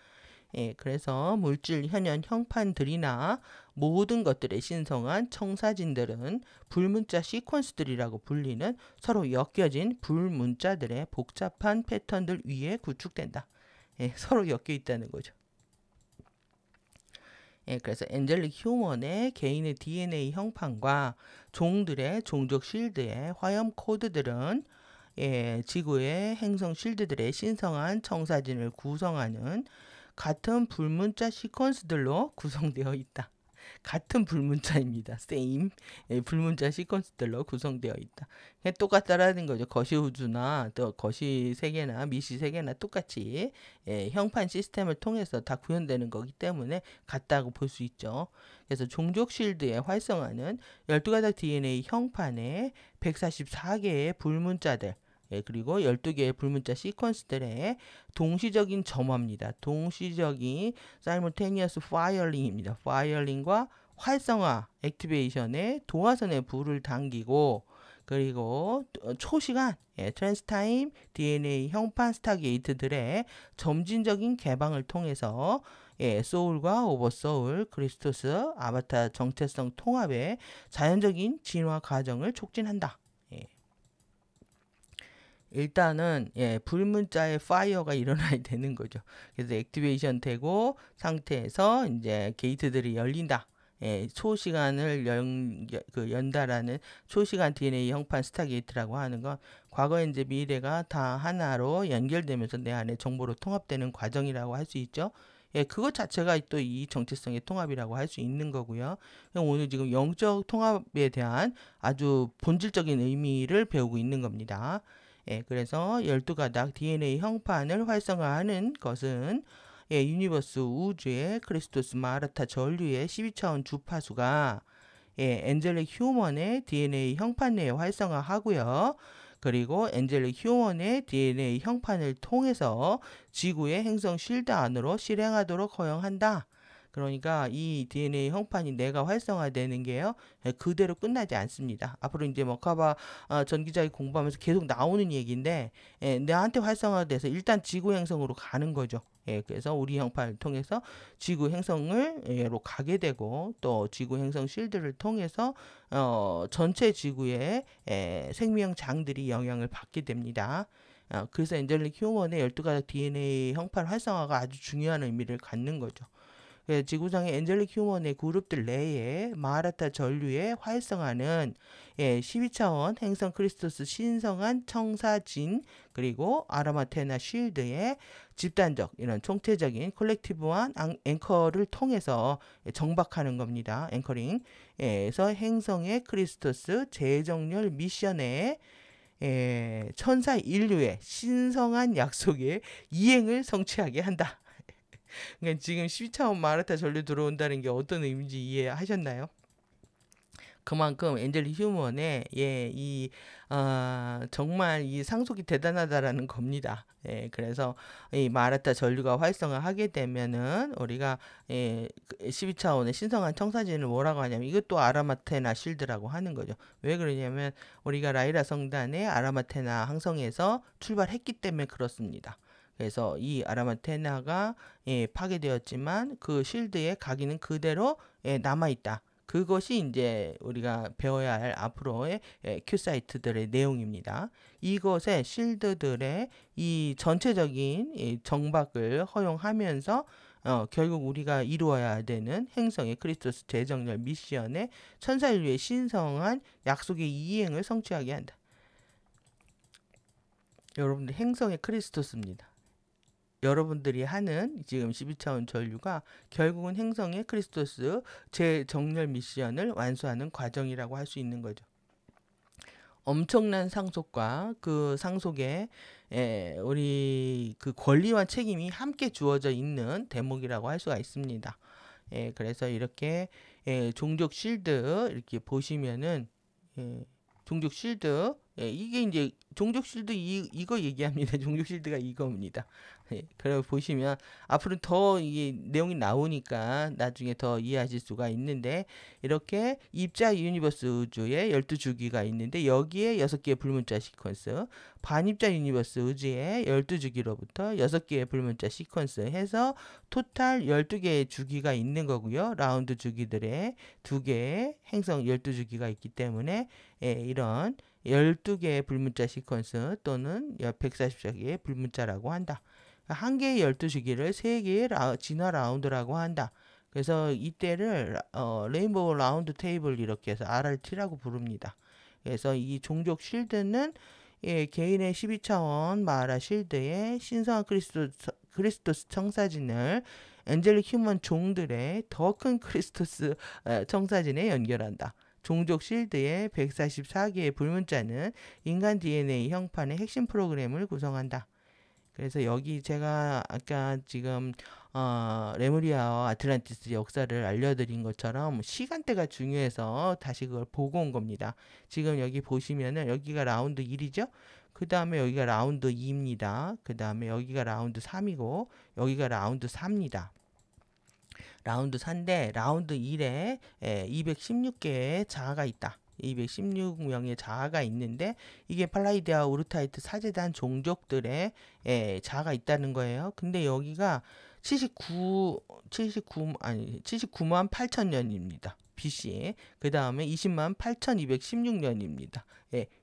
그래서 물질 현현 형판들이나 모든 것들의 신성한 청사진들은 불문자 시퀀스들이라고 불리는 서로 엮여진 불문자들의 복잡한 패턴들 위에 구축된다. 서로 엮여 있다는 거죠. 그래서 엔젤릭 휴먼의 개인의 DNA 형판과 종들의 종족 쉴드의 화염 코드들은 지구의 행성 쉴드들의 신성한 청사진을 구성하는 같은 불문자 시퀀스들로 구성되어 있다. 같은 불문자입니다. same 불문자 시퀀스들로 구성되어 있다. 똑같다라는 거죠. 거시 우주나 또 거시 세계나 미시 세계나 똑같이 형판 시스템을 통해서 다 구현되는 거기 때문에 같다고 볼 수 있죠. 그래서 종족 쉴드의 활성화는 12가닥 DNA 형판의 144개의 불문자들 그리고 12개의 불문자 시퀀스들의 동시적인 점화입니다. 동시적인 simultaneous firing입니다. firing과 활성화, 액티베이션의 도화선에 불을 당기고 그리고 초시간, 트랜스타임 DNA 형판 스타게이트들의 점진적인 개방을 통해서 소울과 오버소울, 크리스토스, 아바타 정체성 통합의 자연적인 진화 과정을 촉진한다. 일단은 불문자의 파이어가 일어나야 되는 거죠. 그래서 액티베이션 되고 상태에서 이제 게이트들이 열린다. 초시간을 연다라는 초시간 DNA 형판 스타게이트라고 하는 건 과거 현재 미래가 다 하나로 연결되면서 내 안에 정보로 통합되는 과정이라고 할 수 있죠. 그것 자체가 또 이 정체성의 통합이라고 할 수 있는 거고요. 오늘 지금 영적 통합에 대한 아주 본질적인 의미를 배우고 있는 겁니다. 그래서 12가닥 DNA 형판을 활성화하는 것은 유니버스 우주의 크리스토스 마르타 전류의 12차원 주파수가 엔젤릭 휴먼의 DNA 형판 내에 활성화하고요. 그리고 엔젤릭 휴먼의 DNA 형판을 통해서 지구의 행성 쉴드 안으로 실행하도록 허용한다. 그러니까 이 DNA 형판이 내가 활성화되는 게요, 그대로 끝나지 않습니다. 앞으로 이제 머카바 전기자기 공부하면서 계속 나오는 얘기인데, 내한테 활성화돼서 일단 지구 행성으로 가는 거죠. 그래서 우리 형판을 통해서 지구 행성으로 가게 되고, 또 지구 행성 실드를 통해서 전체 지구의 생명장들이 영향을 받게 됩니다. 그래서 엔젤릭 휴먼의 12가닥 DNA 형판 활성화가 아주 중요한 의미를 갖는 거죠. 지구상의 엔젤릭 휴먼의 그룹들 내에 마라타 전류의 활성화는 12차원 행성 크리스토스 신성한 청사진, 그리고 아라마테나 쉴드의 집단적 이런 총체적인 콜렉티브한 앵커를 통해서 정박하는 겁니다. 앵커링. 그래서 행성의 크리스토스 재정렬 미션에 천사 인류의 신성한 약속의 이행을 성취하게 한다. 그러니까 지금 12차원 마라타 전류 들어온다는 게 어떤 의미인지 이해하셨나요? 그만큼 엔젤릭 휴먼의 정말 이 상속이 대단하다라는 겁니다. 그래서 이 마라타 전류가 활성화하게 되면은 우리가 12차원의 신성한 청사진을 뭐라고 하냐면 이것도 아라마테나 실드라고 하는 거죠. 왜 그러냐면 우리가 라이라 성단의 아라마테나 항성에서 출발했기 때문에 그렇습니다. 그래서 이 아라마테나가 파괴되었지만 그 실드의 각인은 그대로 남아있다. 그것이 이제 우리가 배워야 할 앞으로의 큐사이트들의 내용입니다. 이것의 실드들의 이 전체적인 정박을 허용하면서 결국 우리가 이루어야 되는 행성의 크리스토스 재정렬 미션의 천사인류의 신성한 약속의 이행을 성취하게 한다. 여러분들 행성의 크리스토스입니다. 여러분들이 하는 지금 12차원 전류가 결국은 행성의 크리스토스 재정렬 미션을 완수하는 과정이라고 할 수 있는 거죠. 엄청난 상속과 그 상속에 우리 그 권리와 책임이 함께 주어져 있는 대목이라고 할 수가 있습니다. 그래서 이렇게 종족 실드 이렇게 보시면은 종족 실드 이게 이제 종족 실드 이거 얘기합니다. 종족 실드가 이겁니다. 그리고 보시면 앞으로 더 이게 내용이 나오니까 나중에 더 이해하실 수가 있는데, 이렇게 입자 유니버스 우주에 12주기가 있는데 여기에 6개의 불문자 시퀀스, 반입자 유니버스 우주에 12주기로부터 6개의 불문자 시퀀스 해서 토탈 12개의 주기가 있는 거고요. 라운드 주기들의 2개의 행성 12주기가 있기 때문에 이런 12개의 불문자 시퀀스 또는 144개의 불문자라고 한다. 한 개의 12주기를 3개의 진화 라운드라고 한다. 그래서 이때를 레인보우 라운드 테이블 이렇게 해서 RRT라고 부릅니다. 그래서 이 종족 실드는 개인의 12차원 마라 실드의 신성한 크리스토스 청사진을 엔젤릭 휴먼 종들의 더 큰 크리스토스 청사진에 연결한다. 종족 실드의 144개의 불문자는 인간 DNA 형판의 핵심 프로그램을 구성한다. 그래서 여기 제가 아까 지금 레무리아와 아틀란티스 역사를 알려드린 것처럼 시간대가 중요해서 다시 그걸 보고 온 겁니다. 지금 여기 보시면은 여기가 라운드 1이죠. 그 다음에 여기가 라운드 2입니다. 그 다음에 여기가 라운드 3이고 여기가 라운드 4입니다. 라운드 4인데 라운드 1에 216개의 자아가 있다. 216명의 자아가 있는데 이게 팔라이드와 우르타이트 사제단 종족들의 자아가 있다는 거예요. 근데 여기가 79만 8천 년입니다. BC. 그 다음에 20만 8,216년입니다.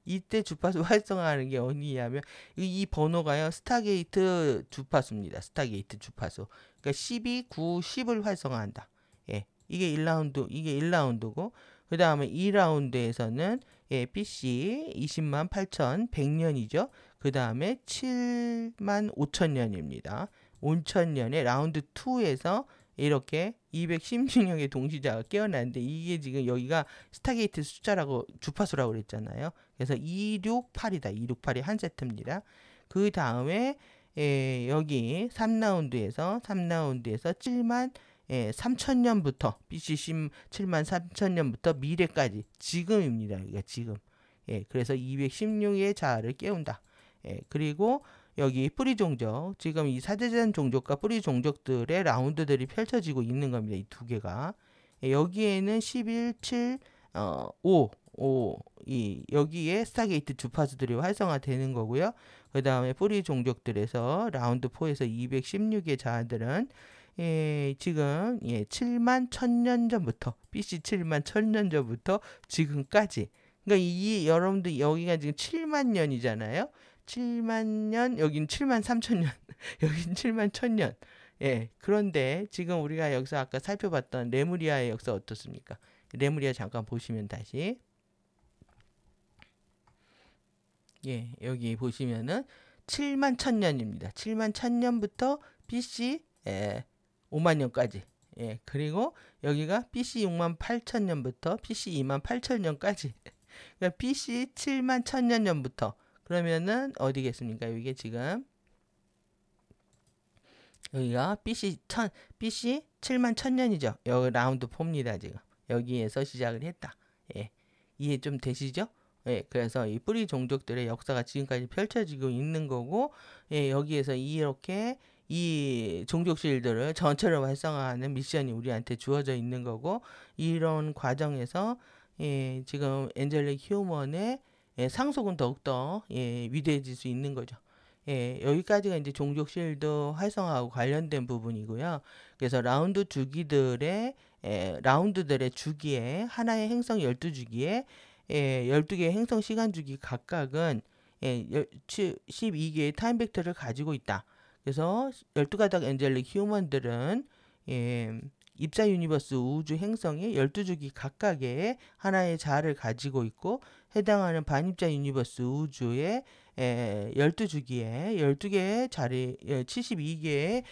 이때 주파수 활성화하는 게 어디냐면 이 번호가요. 스타게이트 주파수입니다. 스타게이트 주파수. 그러니까 12, 9, 10을 활성화한다. 이게 1라운드고 그 다음에 2라운드에서는 BC 20만 8,100년이죠. 그 다음에 7만 5천 년입니다. 5천 년에 라운드 2에서 이렇게 216명의 동시자가 깨어나는데 이게 지금 여기가 스타게이트 숫자라고 주파수라고 그랬잖아요. 그래서 268이다. 268이 한 세트입니다. 그 다음에 여기 3라운드에서 7만 3천년부터 BC 7만 3천년부터 미래까지 지금입니다. 여기가 지금. 그래서 216의 자아를 깨운다. 그리고 여기 뿌리 종족, 지금 이 사대전 종족과 뿌리 종족들의 라운드들이 펼쳐지고 있는 겁니다. 이 두 개가. 여기에는 11, 7, 5, 여기에 스타게이트 주파수들이 활성화되는 거고요. 그 다음에 뿌리 종족들에서 라운드 4에서 216의 자아들은 지금 7만 1000년 전부터 BC 7만 1000년 전부터 지금까지, 그러니까 여러분들 여기가 지금 7만 년이잖아요. 7만 년, 여긴 7만 3천 년, 여긴 7만 1000년. 그런데 지금 우리가 여기서 아까 살펴봤던 레무리아의 역사 어떻습니까? 레무리아 잠깐 보시면 다시. 여기 보시면은 7만 1000년입니다. 7만 1000년부터 BC 5만 년까지. 그리고 여기가 BC 6만 8천년부터 BC 2만 8천년까지. 그러니까 BC 7만 1000년 전부터. 그러면은 어디겠습니까? 이게 지금 여기가 BC 7만 1000년이죠. 여기 라운드 4입니다. 지금 여기에서 시작을 했다. 이해 좀 되시죠? 그래서 이 뿌리 종족들의 역사가 지금까지 펼쳐지고 있는 거고, 여기에서 이렇게 이 종족실들을 전체로 활성화하는 미션이 우리한테 주어져 있는 거고, 이런 과정에서 지금 엔젤릭 휴먼의 상속은 더욱더 위대해질 수 있는 거죠. 여기까지가 이제 종족 실드 활성화하고 관련된 부분이고요. 그래서 라운드들의 주기에, 하나의 행성 12주기에 12개의 행성 시간 주기 각각은 12개의 타임 벡터를 가지고 있다. 그래서 12가닥 엔젤릭 휴먼들은 입자 유니버스 우주 행성의 12주기 각각의 하나의 자아를 가지고 있고, 해당하는 반입자 유니버스 우주의 12주기에 12개의 자리, 72개의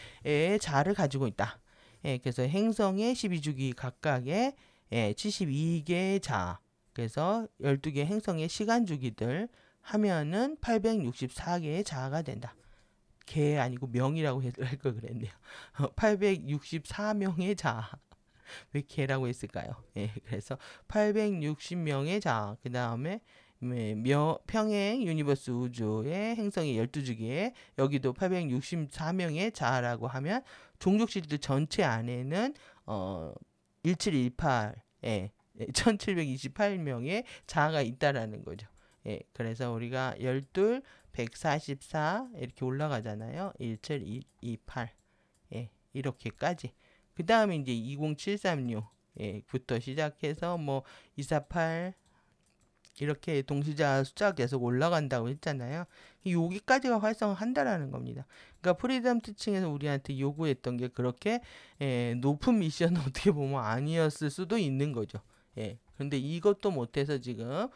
자아를 가지고 있다. 그래서 행성의 12주기 각각의 72개의 자아, 그래서 12개 행성의 시간 주기들 하면은 864개의 자아가 된다. 개 아니고 명이라고 할 걸 그랬네요. 864명의 자아. 왜 개라고 했을까요? 그래서 860명의 자아. 그 다음에 평행 유니버스 우주의 행성이 12주기에 여기도 864명의 자아라고 하면 종족실드 전체 안에는 1718, 1728명의 자아가 있다라는 거죠. 그래서 우리가 12, 144 이렇게 올라가잖아요. 1728 이렇게까지. 그 다음에 이제 20736 부터 시작해서 뭐 248 이렇게 동시자 숫자가 계속 올라간다고 했잖아요. 여기까지가 활성화한다라는 겁니다. 그러니까 프리덤 티칭에서 우리한테 요구했던 게 그렇게 높은 미션은 어떻게 보면 아니었을 수도 있는 거죠. 그런데 이것도 못해서 지금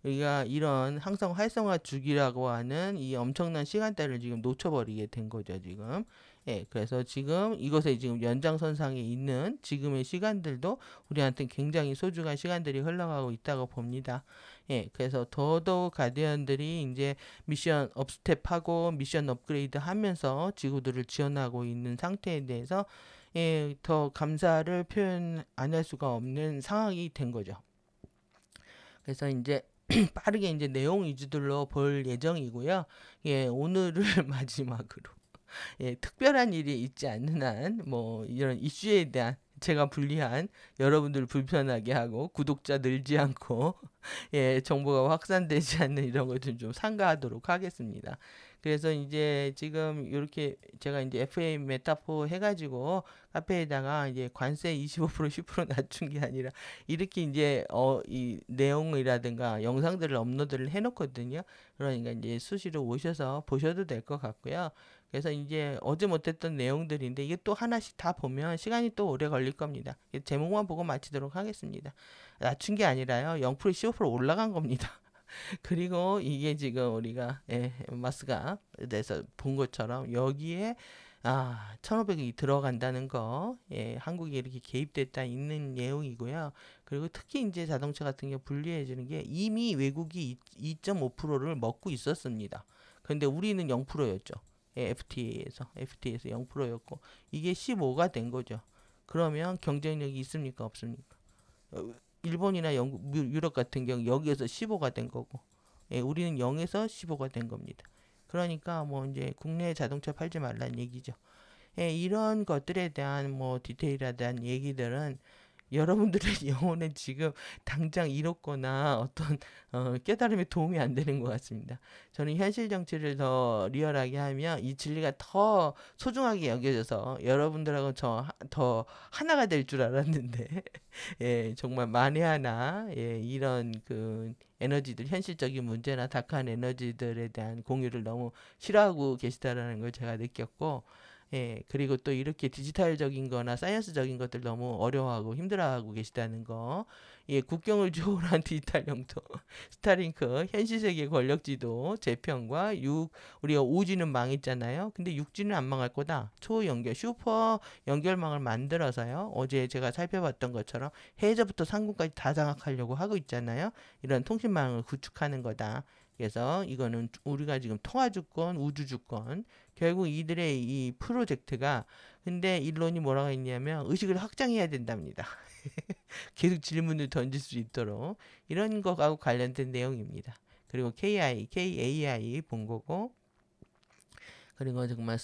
우리가 이런 항상 활성화 주기라고 하는 이 엄청난 시간대를 지금 놓쳐버리게 된 거죠, 지금. 그래서 지금 이것에 지금 연장선상에 있는 지금의 시간들도 우리한테 굉장히 소중한 시간들이 흘러가고 있다고 봅니다. 그래서 더더욱 가디언들이 이제 미션 업스텝하고 미션 업그레이드 하면서 지구들을 지원하고 있는 상태에 대해서 더 감사를 표현 안 할 수가 없는 상황이 된 거죠. 그래서 이제 빠르게 이제 내용 위주들로 볼 예정이고요. 오늘을 마지막으로 특별한 일이 있지 않는 한 뭐 이런 이슈에 대한 제가 불리한, 여러분들 불편하게 하고 구독자 늘지 않고 정보가 확산되지 않는 이런 것들 좀 삼가하도록 하겠습니다. 그래서 이제 지금 이렇게 제가 이제 FA 메타포 해가지고 카페에다가 이제 관세 25% 10% 낮춘 게 아니라 이렇게 이제 이 내용이라든가 영상들을 업로드를 해놓거든요. 그러니까 이제 수시로 오셔서 보셔도 될 것 같고요. 그래서 이제 어제 못했던 내용들인데 이게 또 하나씩 다 보면 시간이 또 오래 걸릴 겁니다. 제목만 보고 마치도록 하겠습니다. 낮춘 게 아니라요, 0% 15% 올라간 겁니다. 그리고 이게 지금 우리가 마스가 돼서 본 것처럼 여기에 아, 1,500이 들어간다는 거, 한국에 이렇게 개입됐다 있는 내용이고요. 그리고 특히 이제 자동차 같은 경우 불리해지는 게 이미 외국이 2.5%를 먹고 있었습니다. 근데 우리는 0%였죠. FTA에서 0%였고, 이게 15가 된 거죠. 그러면 경쟁력이 있습니까? 없습니까? 어, 일본이나 영국, 유럽 같은 경우 여기에서 15가 된 거고, 우리는 0에서 15가 된 겁니다. 그러니까 뭐 이제 국내 자동차 팔지 말라는 얘기죠. 이런 것들에 대한 뭐 디테일에 대한 얘기들은 여러분들의 영혼에 지금 당장 이롭거나 어떤 깨달음에 도움이 안 되는 것 같습니다. 저는 현실 정치를 더 리얼하게 하면 이 진리가 더 소중하게 여겨져서 여러분들하고 저 더 하나가 될 줄 알았는데 정말 만에 하나 이런 그 에너지들 현실적인 문제나 다크한 에너지들에 대한 공유를 너무 싫어하고 계시다라는 걸 제가 느꼈고 그리고 또 이렇게 디지털적인 거나 사이언스적인 것들 너무 어려워하고 힘들어하고 계시다는 거. 국경을 초월한 디지털 영토, 스타링크, 현실 세계 권력 지도, 재평과 우리가 5G는 망했잖아요. 근데 6G는 안 망할 거다. 초연결, 슈퍼 연결망을 만들어서요. 어제 제가 살펴봤던 것처럼 해저부터 상공까지 다 장악하려고 하고 있잖아요. 이런 통신망을 구축하는 거다. 그래서 이거는 우리가 지금 통화 주권, 우주 주권, 결국 이들의 이 프로젝트가 근데 일론이 뭐라고 했냐면 의식을 확장해야 된답니다. 계속 질문을 던질 수 있도록 이런 거하고 관련된 내용입니다. 그리고 KAI 본 거고 그리고 정말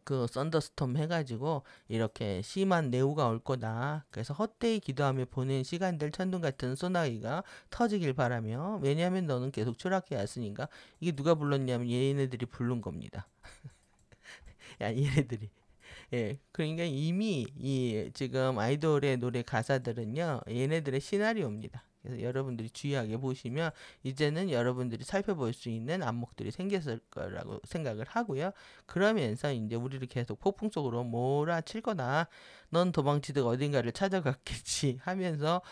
그 썬더스톰 해가지고 이렇게 심한 내우가 올 거다. 그래서 헛되이 기도하며 보낸 시간들 천둥 같은 소나기가 터지길 바라며 왜냐하면 너는 계속 추락해 왔으니까 이게 누가 불렀냐면 얘네들이 부른 겁니다. 야, 얘네들이. 그러니까 이미 이 지금 아이돌의 노래 가사들은요, 얘네들의 시나리오입니다. 그래서 여러분들이 주의하게 보시면 이제는 여러분들이 살펴볼 수 있는 안목들이 생겼을 거라고 생각을 하고요. 그러면서 이제 우리를 계속 폭풍 속으로 몰아칠 거다. 넌 도망치듯 어딘가를 찾아갔겠지 하면서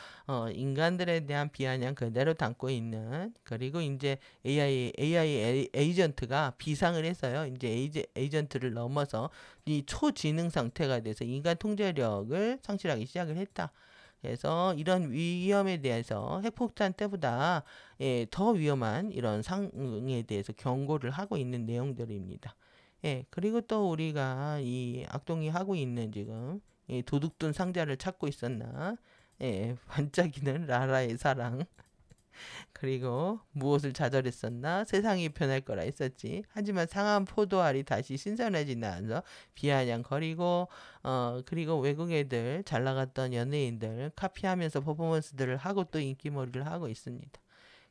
인간들에 대한 비아냥 그대로 담고 있는 그리고 이제 AI 에이전트가 비상을 해서요. 이제 에이전트를 넘어서 이 초지능 상태가 돼서 인간 통제력을 상실하기 시작을 했다. 그래서 이런 위험에 대해서 핵폭탄 때보다 더 위험한 이런 상황에 대해서 경고를 하고 있는 내용들입니다. 그리고 또 우리가 이 악동이 하고 있는 지금 도둑돈 상자를 찾고 있었나? 반짝이는 라라의 사랑. 그리고 무엇을 좌절했었나? 세상이 변할 거라 했었지. 하지만 상한 포도알이 다시 신선해지지 않아서 비아냥거리고 그리고 외국 애들 잘 나갔던 연예인들 카피하면서 퍼포먼스들을 하고 또 인기몰이를 하고 있습니다.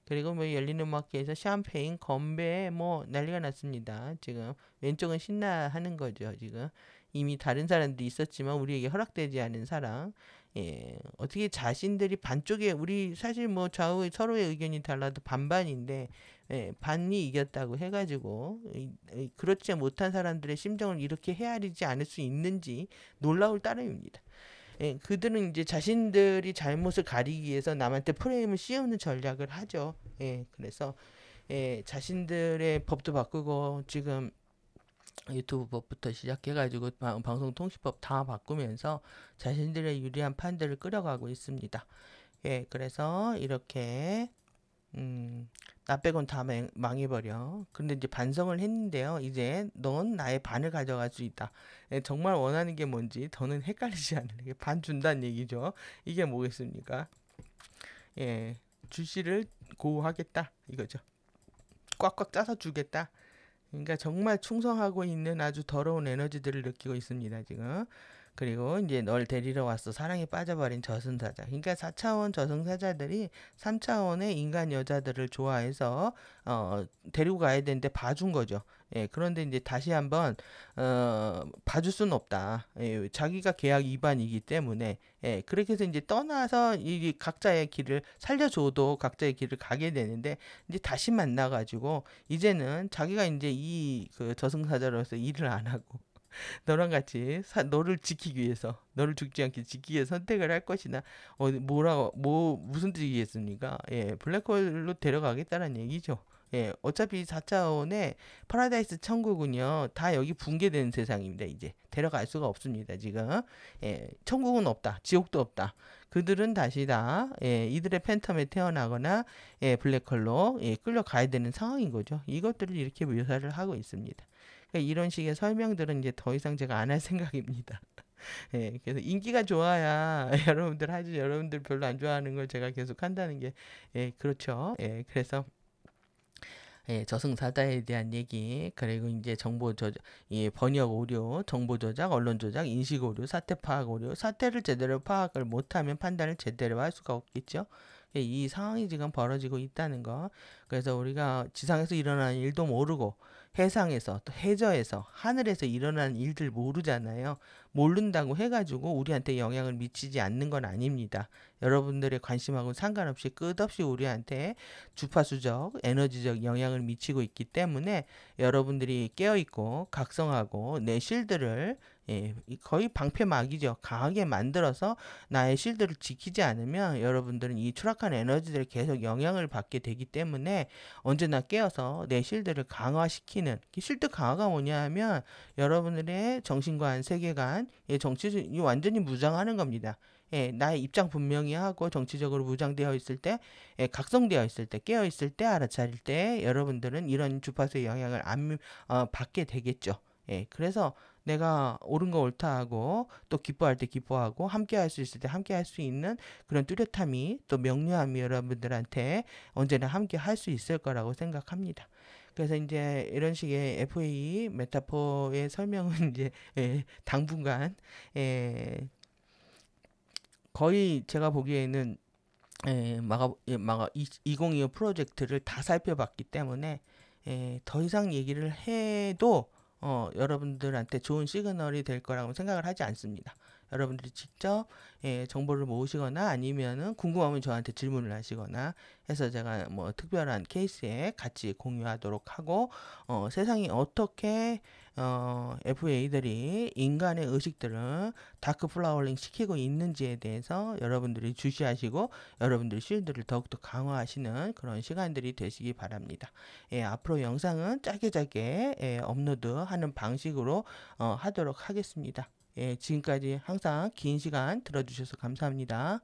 그리고 뭐 열린 음악회에서 샴페인, 건배 뭐 난리가 났습니다. 지금 왼쪽은 신나하는 거죠. 지금 이미 다른 사람들이 있었지만 우리에게 허락되지 않은 사랑. 어떻게 자신들이 반쪽에 우리 사실 뭐 좌우 서로의 의견이 달라도 반반인데 반이 이겼다고 해가지고 그렇지 못한 사람들의 심정을 이렇게 헤아리지 않을 수 있는지 놀라울 따름입니다. 그들은 이제 자신들이 잘못을 가리기 위해서 남한테 프레임을 씌우는 전략을 하죠. 그래서 자신들의 법도 바꾸고 지금 유튜브 법부터 시작해가지고 방송통신법 다 바꾸면서 자신들의 유리한 판들을 끌어가고 있습니다. 그래서 이렇게 나 빼곤 다 망해버려. 근데 이제 반성을 했는데요. 이제 넌 나의 반을 가져갈 수 있다. 정말 원하는 게 뭔지 더는 헷갈리지 않으게 반 준다는 얘기죠. 이게 뭐겠습니까? 출시를 고하겠다 이거죠. 꽉꽉 짜서 주겠다. 그러니까 정말 충성하고 있는 아주 더러운 에너지들을 느끼고 있습니다, 지금. 그리고 이제 널 데리러 왔어. 사랑에 빠져버린 저승사자. 그러니까 4차원 저승사자들이 3차원의 인간 여자들을 좋아해서 데리고 가야 되는데 봐준 거죠. 그런데 이제 다시 한번 봐줄 수는 없다. 자기가 계약 위반이기 때문에 그렇게 해서 이제 떠나서 이 각자의 길을 살려줘도 각자의 길을 가게 되는데 이제 다시 만나가지고 이제는 자기가 이제 이 그 저승사자로서 일을 안 하고 너랑 같이 너를 지키기 위해서 너를 죽지 않게 지키기 위해 선택을 할 것이나 무슨 뜻이겠습니까? 블랙홀로 데려가겠다는 얘기죠. 예, 어차피 4차원의 파라다이스 천국은요, 다 여기 붕괴되는 세상입니다. 이제 데려갈 수가 없습니다. 지금 천국은 없다, 지옥도 없다. 그들은 다시 다 이들의 팬텀에 태어나거나 블랙홀로 끌려가야 되는 상황인 거죠. 이것들을 이렇게 묘사를 하고 있습니다. 그러니까 이런 식의 설명들은 이제 더 이상 제가 안 할 생각입니다. 그래서 인기가 좋아야 여러분들 하지, 여러분들 별로 안 좋아하는 걸 제가 계속 한다는 게 그렇죠. 그래서 저승사자에 대한 얘기, 그리고 이제 정보 저작, 번역 오류, 정보 조작, 언론 조작, 인식 오류, 사태 파악 오류, 사태를 제대로 파악을 못하면 판단을 제대로 할 수가 없겠죠. 이 상황이 지금 벌어지고 있다는 거. 그래서 우리가 지상에서 일어나는 일도 모르고 해상에서 또 해저에서 하늘에서 일어나는 일들 모르잖아요. 모른다고 해가지고 우리한테 영향을 미치지 않는 건 아닙니다. 여러분들의 관심하고 상관없이 끝없이 우리한테 주파수적, 에너지적 영향을 미치고 있기 때문에 여러분들이 깨어있고 각성하고 내 실드를 거의 방패막이죠. 강하게 만들어서 나의 실드를 지키지 않으면 여러분들은 이 추락한 에너지들을 계속 영향을 받게 되기 때문에 언제나 깨어서 내 실드를 강화시키는, 실드 강화가 뭐냐 하면 여러분들의 정신관, 세계관, 정치를 완전히 무장하는 겁니다. 나의 입장 분명히 하고 정치적으로 무장되어 있을 때, 각성되어 있을 때, 깨어 있을 때, 알아차릴 때 여러분들은 이런 주파수의 영향을 안 받게 되겠죠. 그래서 내가 옳은 거 옳다 하고 또 기뻐할 때 기뻐하고 함께 할 수 있을 때 함께 할 수 있는 그런 뚜렷함이 또 명료함이 여러분들한테 언제나 함께 할 수 있을 거라고 생각합니다. 그래서 이제 이런 식의 FA 메타포의 설명은 이제 당분간 거의 제가 보기에는 마가 2025 프로젝트를 다 살펴봤기 때문에 더 이상 얘기를 해도 여러분들한테 좋은 시그널이 될 거라고 생각을 하지 않습니다. 여러분들이 직접 정보를 모으시거나 아니면은 궁금하면 저한테 질문을 하시거나 해서 제가 뭐 특별한 케이스에 같이 공유하도록 하고 세상이 어떻게 FA들이 인간의 의식들을 다크 플라워링 시키고 있는지에 대해서 여러분들이 주시하시고 여러분들의 쉴드를 더욱더 강화하시는 그런 시간들이 되시기 바랍니다. 앞으로 영상은 짧게 업로드하는 방식으로 하도록 하겠습니다. 지금까지 항상 긴 시간 들어주셔서 감사합니다.